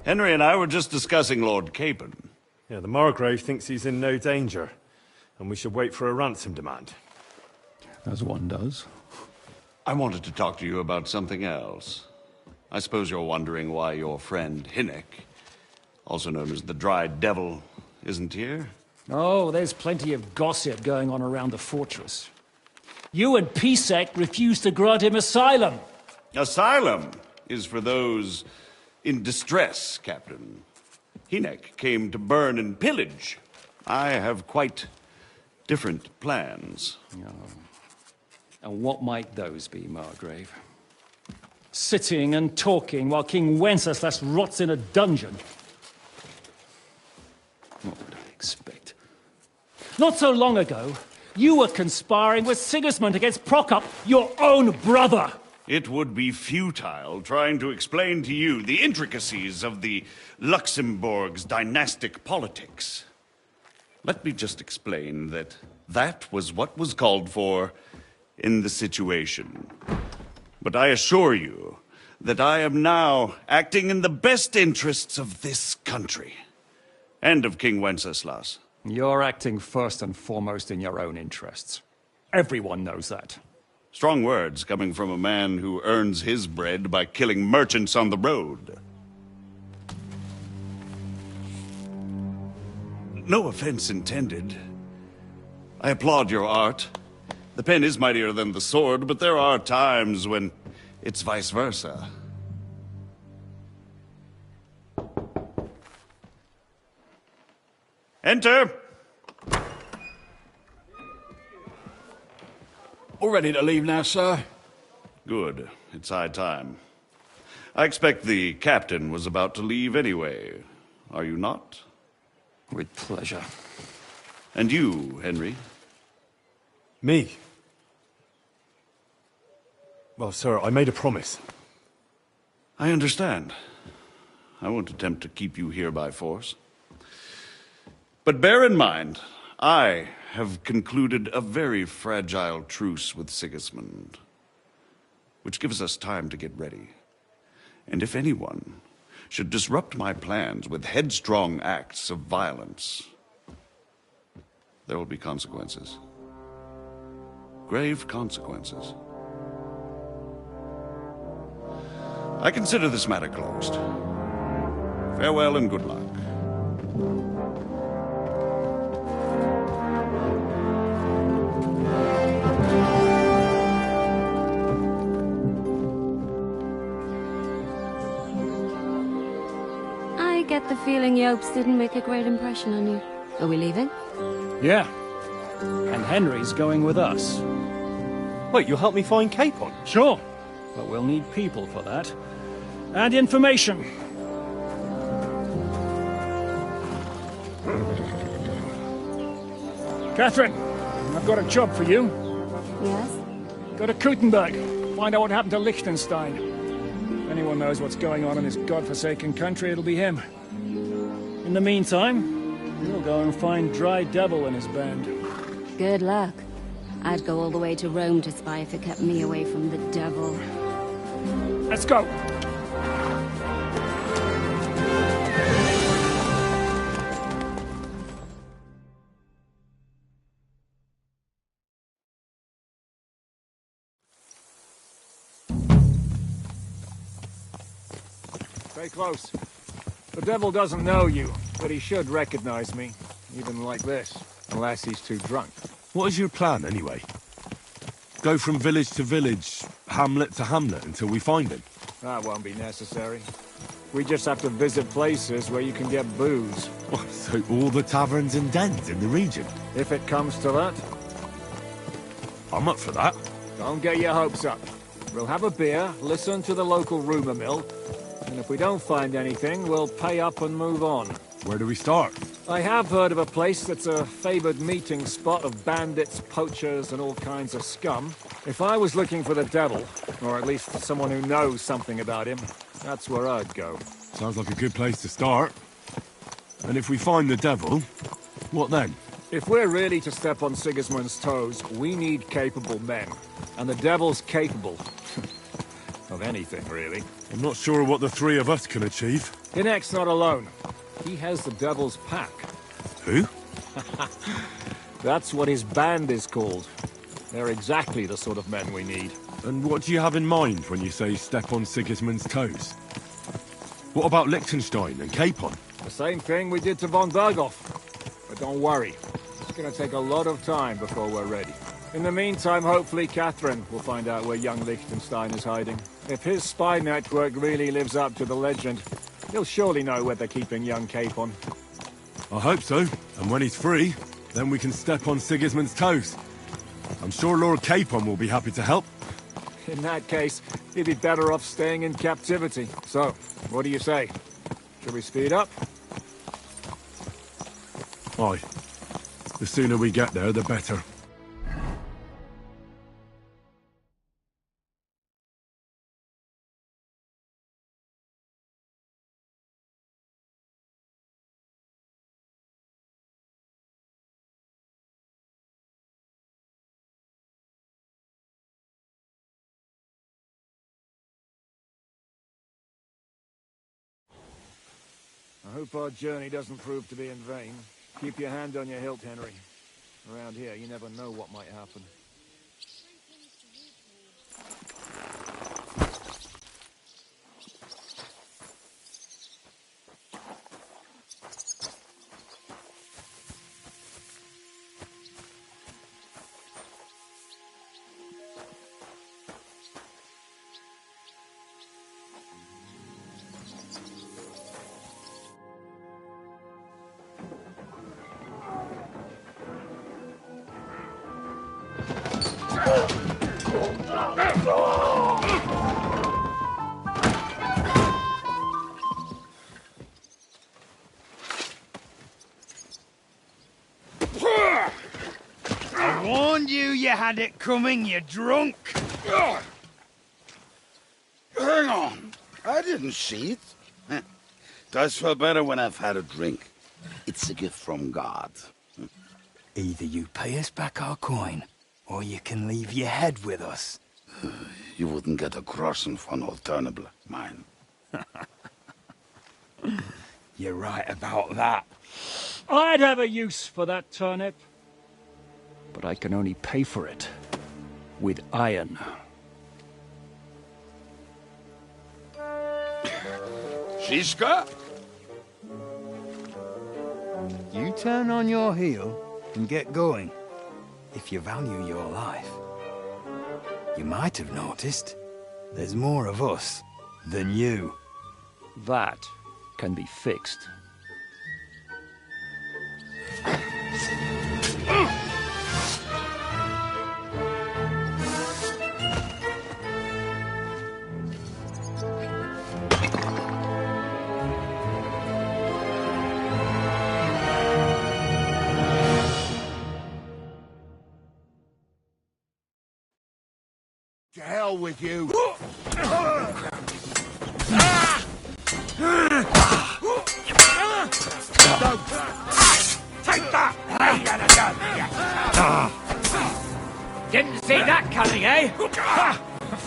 Henry and I were just discussing Lord Capon. Yeah, the Margrave thinks he's in no danger, and we should wait for a ransom demand. As one does. I wanted to talk to you about something else. I suppose you're wondering why your friend Hinek, also known as the Dried Devil, isn't here? Oh, there's plenty of gossip going on around the fortress. You and Pisek refused to grant him asylum. Asylum is for those in distress, Captain. Hinek came to burn and pillage. I have quite different plans. Oh. And what might those be, Margrave? Sitting and talking while King Wenceslas rots in a dungeon. What would I expect? Not so long ago, You were conspiring with Sigismund against Prokop, your own brother! It would be futile trying to explain to you the intricacies of the Luxembourg's dynastic politics. Let me just explain that that was what was called for in the situation. But I assure you that I am now acting in the best interests of this country and of King Wenceslas. You're acting first and foremost in your own interests. Everyone knows that. Strong words coming from a man who earns his bread by killing merchants on the road. No offense intended. I applaud your art. The pen is mightier than the sword, but there are times when it's vice versa. Enter! All ready to leave now, sir? Good. It's high time. I expect the captain was about to leave anyway. Are you not? With pleasure. And you, Henry? Me? Well, sir, I made a promise. I understand. I won't attempt to keep you here by force. But bear in mind, I have concluded a very fragile truce with Sigismund, which gives us time to get ready. And if anyone should disrupt my plans with headstrong acts of violence, there will be consequences. Grave consequences. I consider this matter closed. Farewell and good luck. I get the feeling Yopes didn't make a great impression on you. Are we leaving? Yeah. And Henry's going with us. Wait, you'll help me find Capon? Sure. But we'll need people for that. And information. Catherine, I've got a job for you. Yes? Go to Kuttenberg. Find out what happened to Liechtenstein. If anyone knows what's going on in this godforsaken country, it'll be him. In the meantime, we'll go and find Dry Devil and his band. Good luck. I'd go all the way to Rome to spy if it kept me away from the devil. Let's go! Stay close. The devil doesn't know you, but he should recognize me, even like this, unless he's too drunk. What is your plan, anyway? Go from village to village, hamlet to hamlet, until we find him? That won't be necessary. We just have to visit places where you can get booze. What, so all the taverns and dens in the region? If it comes to that. I'm up for that. Don't get your hopes up. We'll have a beer, listen to the local rumour mill, and if we don't find anything, we'll pay up and move on. Where do we start? I have heard of a place that's a favoured meeting spot of bandits, poachers, and all kinds of scum. If I was looking for the devil, or at least someone who knows something about him, that's where I'd go. Sounds like a good place to start. And if we find the devil, what then? If we're really to step on Sigismund's toes, we need capable men. And the devil's capable. Of anything, really. I'm not sure what the three of us can achieve. Hinek's not alone. He has the devil's pack. Who? That's what his band is called. They're exactly the sort of men we need. And what do you have in mind when you say step on Sigismund's toes? What about Liechtenstein and Capon? The same thing we did to von Berghoff. But don't worry. It's going to take a lot of time before we're ready. In the meantime, hopefully Catherine will find out where young Liechtenstein is hiding. If his spy network really lives up to the legend, he'll surely know where they're keeping young Capon. I hope so. And when he's free, then we can step on Sigismund's toes. I'm sure Lord Capon will be happy to help. In that case, he'd be better off staying in captivity. So, what do you say? Should we speed up? Aye. The sooner we get there, the better. Hope our journey doesn't prove to be in vain. Keep your hand on your hilt, Henry. Around here, you never know what might happen. I warned you had it coming, you drunk. Hang on. I didn't see it. Does feel better when I've had a drink. It's a gift from God. Either you pay us back our coin, or you can leave your head with us. You wouldn't get a crossing for an alternative, mine. You're right about that. I'd have a use for that turnip. But I can only pay for it with iron. Shiska? You turn on your heel and get going. If you value your life. You might have noticed there's more of us than you. That can be fixed. To hell with you. Take that! Didn't see that coming, eh?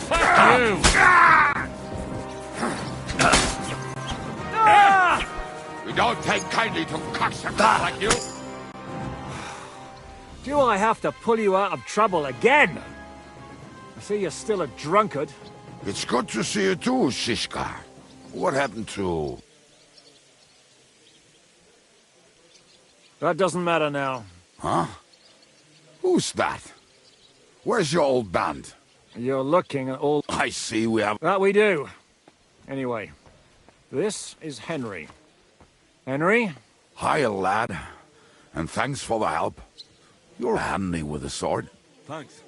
Fuck you! We don't take kindly to cocksuckers like you. Do I have to pull you out of trouble again? I see you're still a drunkard. It's good to see you too, Shishka. What happened to... That doesn't matter now. Huh? Who's that? Where's your old band? You're looking at all... I see we have... That we do. Anyway, this is Henry. Henry? Hiya, lad. And thanks for the help. You're handy with a sword. Thanks.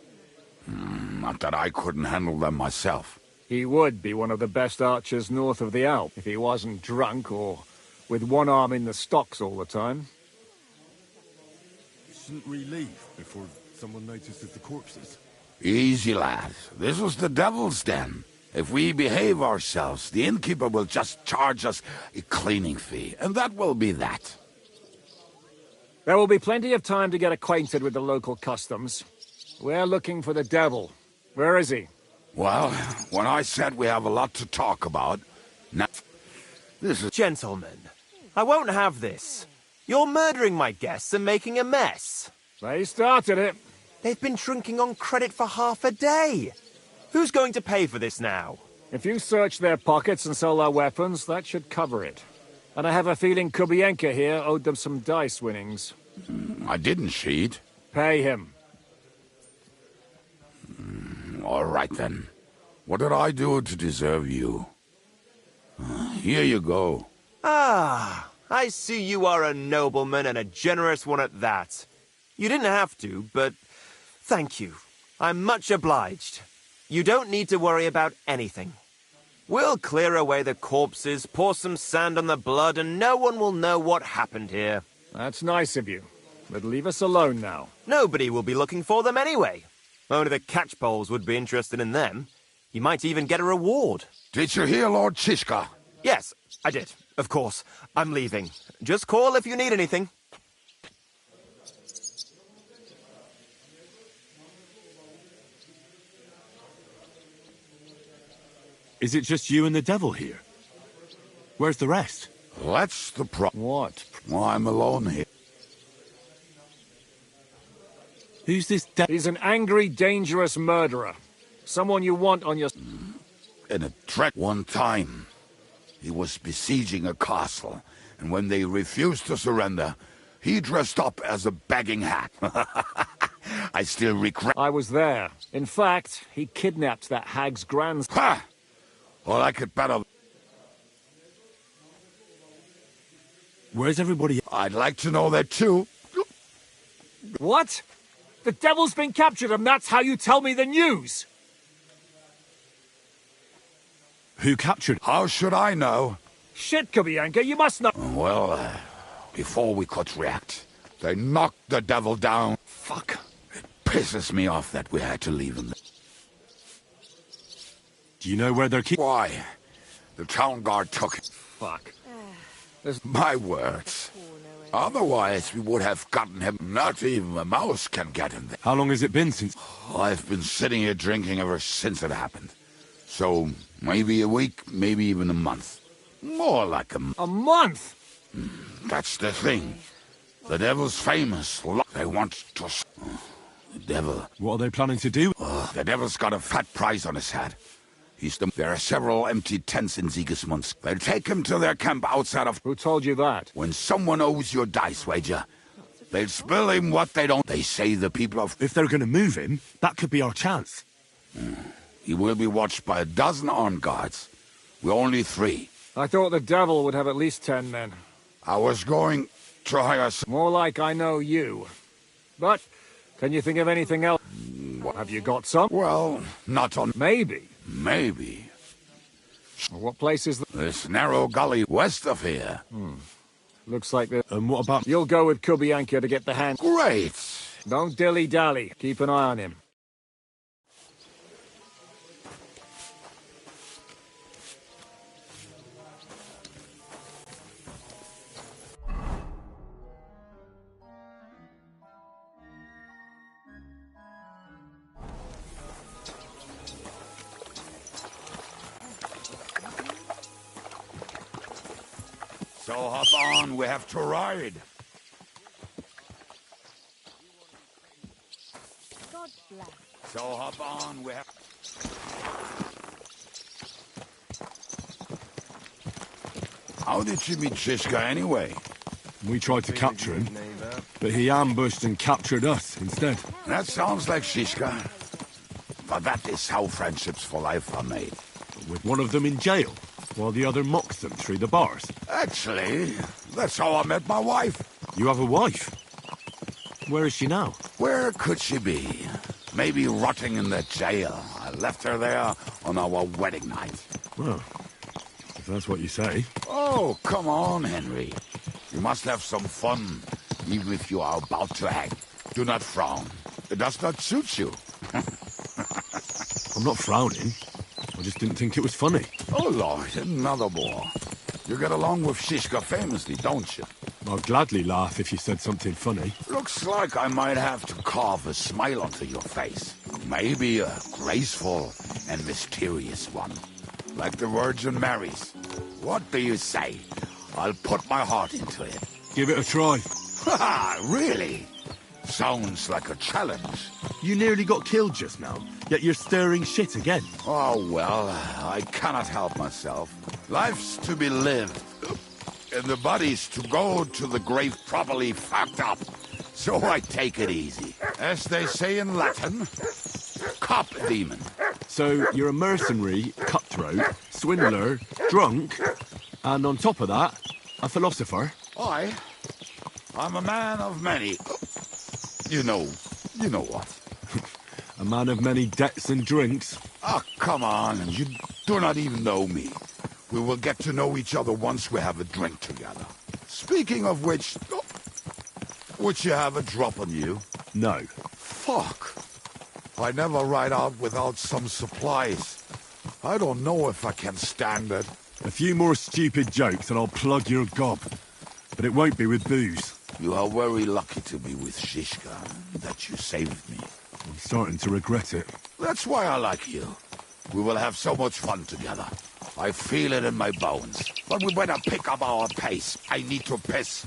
Not that I couldn't handle them myself. He would be one of the best archers north of the Alp if he wasn't drunk or with one arm in the stocks all the time. Shouldn't we leave before someone notices the corpses? Easy, lad. This was the devil's den. If we behave ourselves, the innkeeper will just charge us a cleaning fee, and that will be that. There will be plenty of time to get acquainted with the local customs. We're looking for the devil. Where is he? Well, when I said we have a lot to talk about, now... This is... Gentlemen, I won't have this. You're murdering my guests and making a mess. They started it. They've been drinking on credit for half a day. Who's going to pay for this now? If you search their pockets and sell their weapons, that should cover it. And I have a feeling Kubienka here owed them some dice winnings. I didn't cheat. Pay him. All right, then. What did I do to deserve you? Here you go. Ah, I see you are a nobleman and a generous one at that. You didn't have to, but thank you. I'm much obliged. You don't need to worry about anything. We'll clear away the corpses, pour some sand on the blood, and no one will know what happened here. That's nice of you. But leave us alone now. Nobody will be looking for them anyway. Only the catchpoles would be interested in them. You might even get a reward. Did you hear Lord Shishka? Yes, I did. Of course. I'm leaving. Just call if you need anything. Is it just you and the devil here? Where's the rest? That's the problem. What? Well, I'm alone here. Who's this? He's an angry, dangerous murderer. Someone you want on your... In a trek one time, he was besieging a castle, and when they refused to surrender, he dressed up as a begging hack. I still regret... I was there. In fact, he kidnapped that hag's grandson. Ha! Well, I could better... Where's everybody? I'd like to know that too. What? The devil's been captured and that's how you tell me the news? Who captured? How should I know? Shit, Kubianka, you must know. Well, before we could react, they knocked the devil down. Fuck. It pisses me off that we had to leave him. Do you know where they're keeping? Why? The town guard took it. Fuck. My words. Otherwise, we would have gotten him. Not even a mouse can get him there. How long has it been since? I've been sitting here drinking ever since it happened. So, maybe a week, maybe even a month. More like a month. A month? That's the thing. The devil's famous. They want to... The devil. What are they planning to do? The devil's got a fat prize on his head. There are several empty tents in Sigismund. They'll take him to their camp outside of... Who told you that? When someone owes you a dice wager, they'll spill him what they don't. They say the people of... If they're going to move him, that could be our chance. He will be watched by a dozen armed guards. We're only 3. I thought the devil would have at least 10 men. I was going to hire some... More like I know you. But, can you think of anything else? Have you got some? Well, not on... Maybe. Maybe. What place is that? This narrow gully west of here. Looks like the... And what about... You'll go with Kubianka to get the hand... Great. Don't dilly-dally. Keep an eye on him. So hop on, we have to ride. God bless. So hop on, we have... How did you meet Shishka anyway? We tried to capture him, but he ambushed and captured us instead. That sounds like Shishka. But that is how friendships for life are made. With one of them in jail, while the other mocks them through the bars. Actually, that's how I met my wife. You have a wife? Where is she now? Where could she be? Maybe rotting in the jail. I left her there on our wedding night. Well, if that's what you say. Oh, come on, Henry. You must have some fun, even if you are about to hang. Do not frown. It does not suit you. I'm not frowning. I just didn't think it was funny. Oh, Lord, another more. You get along with Shishka famously, don't you? I'd gladly laugh if you said something funny. Looks like I might have to carve a smile onto your face. Maybe a graceful and mysterious one. Like the Virgin Mary's. What do you say? I'll put my heart into it. Give it a try. Ha! Really? Sounds like a challenge. You nearly got killed just now, yet you're stirring shit again. Oh, well, I cannot help myself. Life's to be lived. And the body's to go to the grave properly fucked up. So I take it easy. As they say in Latin, cop demon. So you're a mercenary, cutthroat, swindler, drunk, and on top of that, a philosopher? I'm a man of many... You know what. A man of many debts and drinks. Oh, come on, you do not even know me. We will get to know each other once we have a drink together. Speaking of which, would you have a drop on you? No. Fuck. I never ride out without some supplies. I don't know if I can stand it. A few more stupid jokes and I'll plug your gob. But it won't be with booze. You are very lucky to be with Shishka, that you saved me. I'm starting to regret it. That's why I like you. We will have so much fun together. I feel it in my bones. But we better pick up our pace. I need to piss.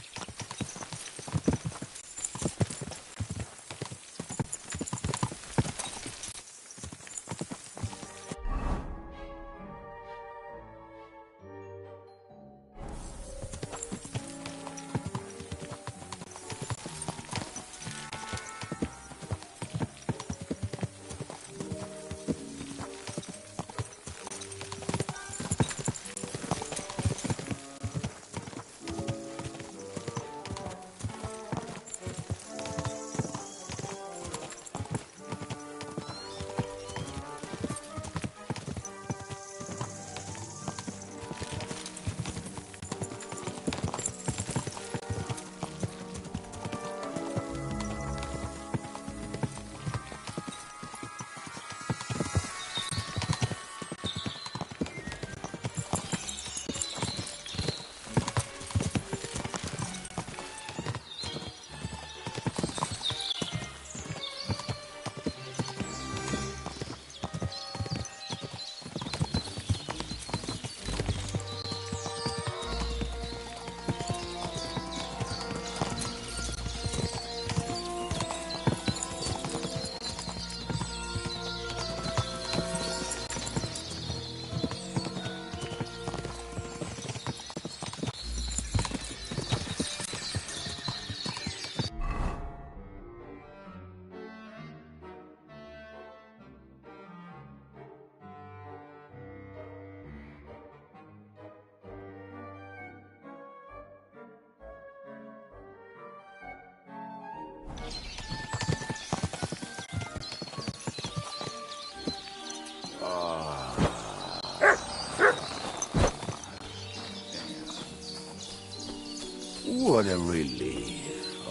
What a relief.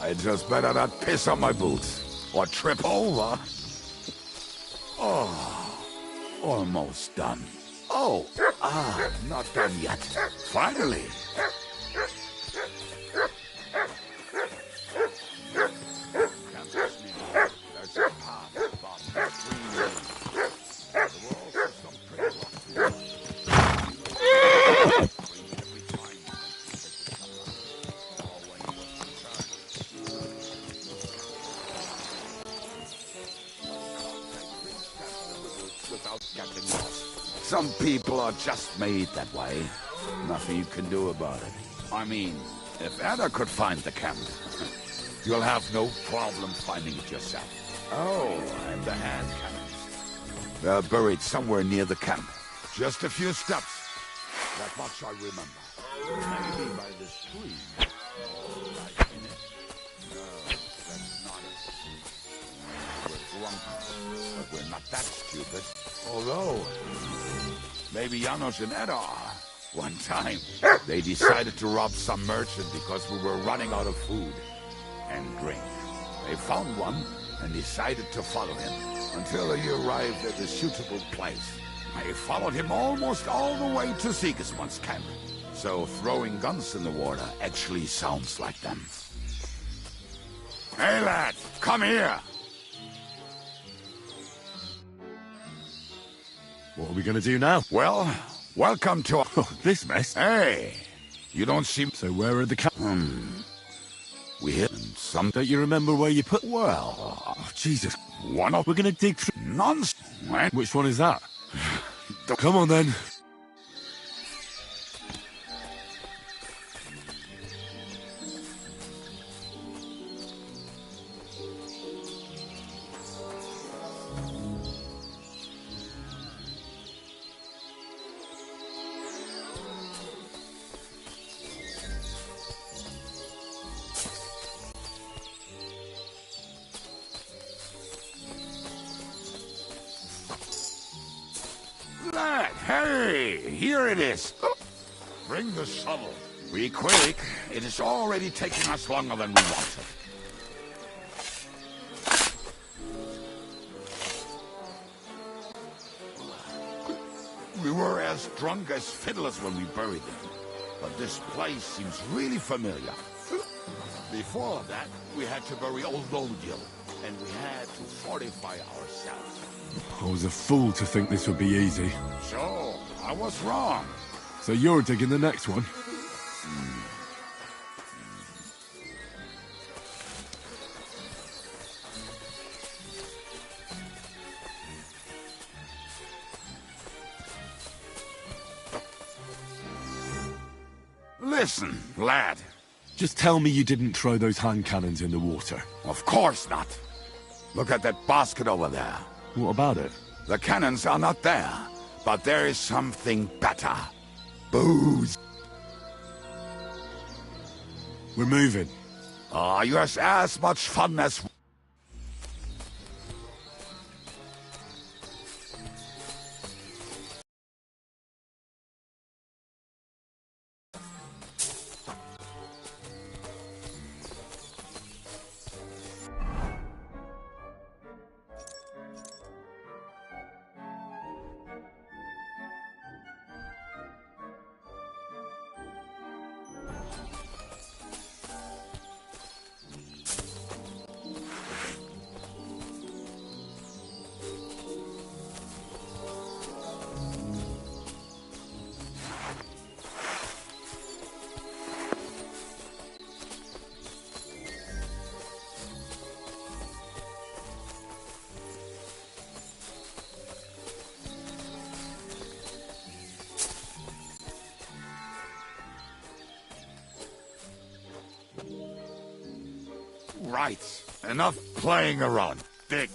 I just better not piss on my boots. Or trip over. Oh, almost done. Oh, not done yet. Finally. Some people are just made that way. Nothing you can do about it. I mean, if Ada could find the camp, you'll have no problem finding it yourself. Oh, and the hand cannons. They're buried somewhere near the camp. Just a few steps. That much I remember. Maybe by this tree. Right in it. No, that's not it. We're drunk, but we're not that stupid. Although, maybe Janos and Eda are. One time, they decided to rob some merchant because we were running out of food and drink. They found one and decided to follow him until he arrived at a suitable place. I followed him almost all the way to Sigismund's camp. So throwing guns in the water actually sounds like them. Hey lad, come here! What are we gonna do now? Well, welcome to this mess. Hey, you don't seem... So where are the We hit some... Don't you remember where you put... Well... Oh, Jesus. One of... We're gonna dig through... Nonsense. Which one is that? Come on then. Lad, hey, here it is. Bring the shovel. Be quick. It is already taking us longer than we wanted. We were as drunk as fiddlers when we buried them. But this place seems really familiar. Before that, we had to bury old Lodil, and we had to fortify ourselves. I was a fool to think this would be easy. So, I was wrong. So you're digging the next one? Listen, lad. Just tell me you didn't throw those hand cannons in the water. Of course not. Look at that basket over there. What about it? The cannons are not there, but there is something better. Booze. We're moving. You have as much fun as... Right. Enough playing around. Dig.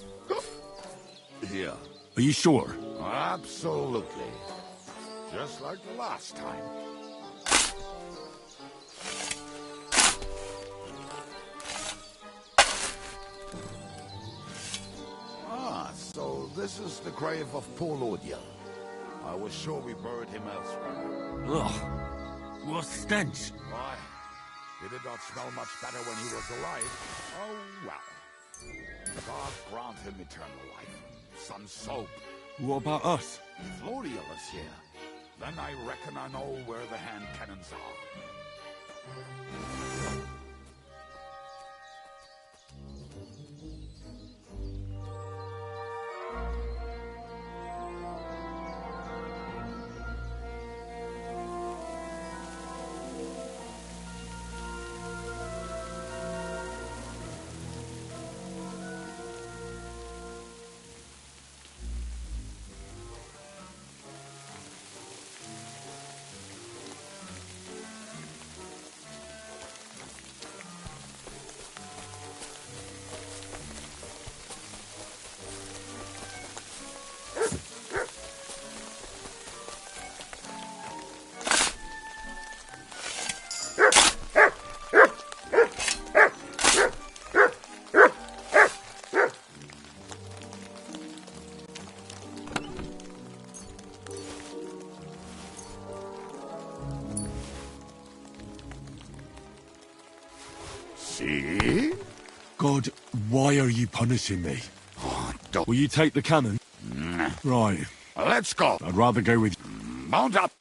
Here. Are you sure? Absolutely. Just like the last time. So this is the grave of poor Lodiel. I was sure we buried him elsewhere. Ugh. What a stench. Why? He did not smell much better when he was alive. Oh, well. God grant him eternal life. Some soap. What about us? If Lodiel is here, then I reckon I know where the hand cannons are. See? God, why are you punishing me? Will you take the cannon? Right. Let's go. I'd rather go with you. Mount up.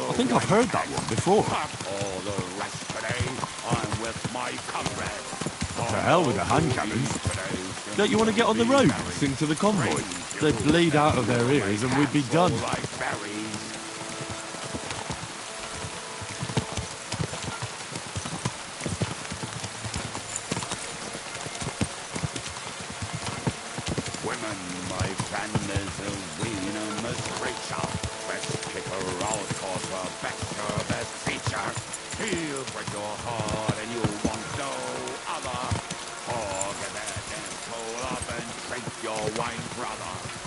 I think I've heard that one before. All the rest today, I'm with my comrade. To hell with the hand cannons. Don't you want to get on the road and sing to the convoy? They'd bleed out of their ears and we'd be done. Women, my friend, is a venomous creature. Best kick her out, cause her best her best feature. He'll break your heart and you want no other. Forget that and pull up and drink your wine, brother.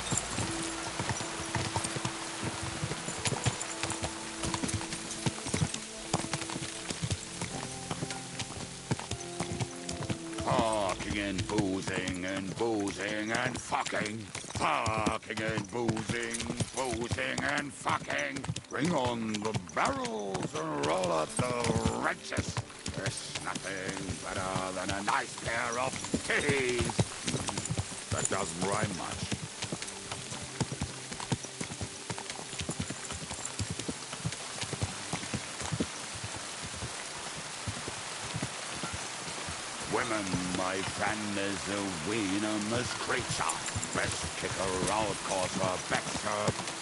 and boozing and boozing and fucking. Fucking and boozing, boozing and fucking. Bring on the barrels and roll out the wrenches. There's nothing better than a nice pair of titties. That doesn't rhyme much. Women, my friend, is a venomous creature. Best kick her out, cause her back's her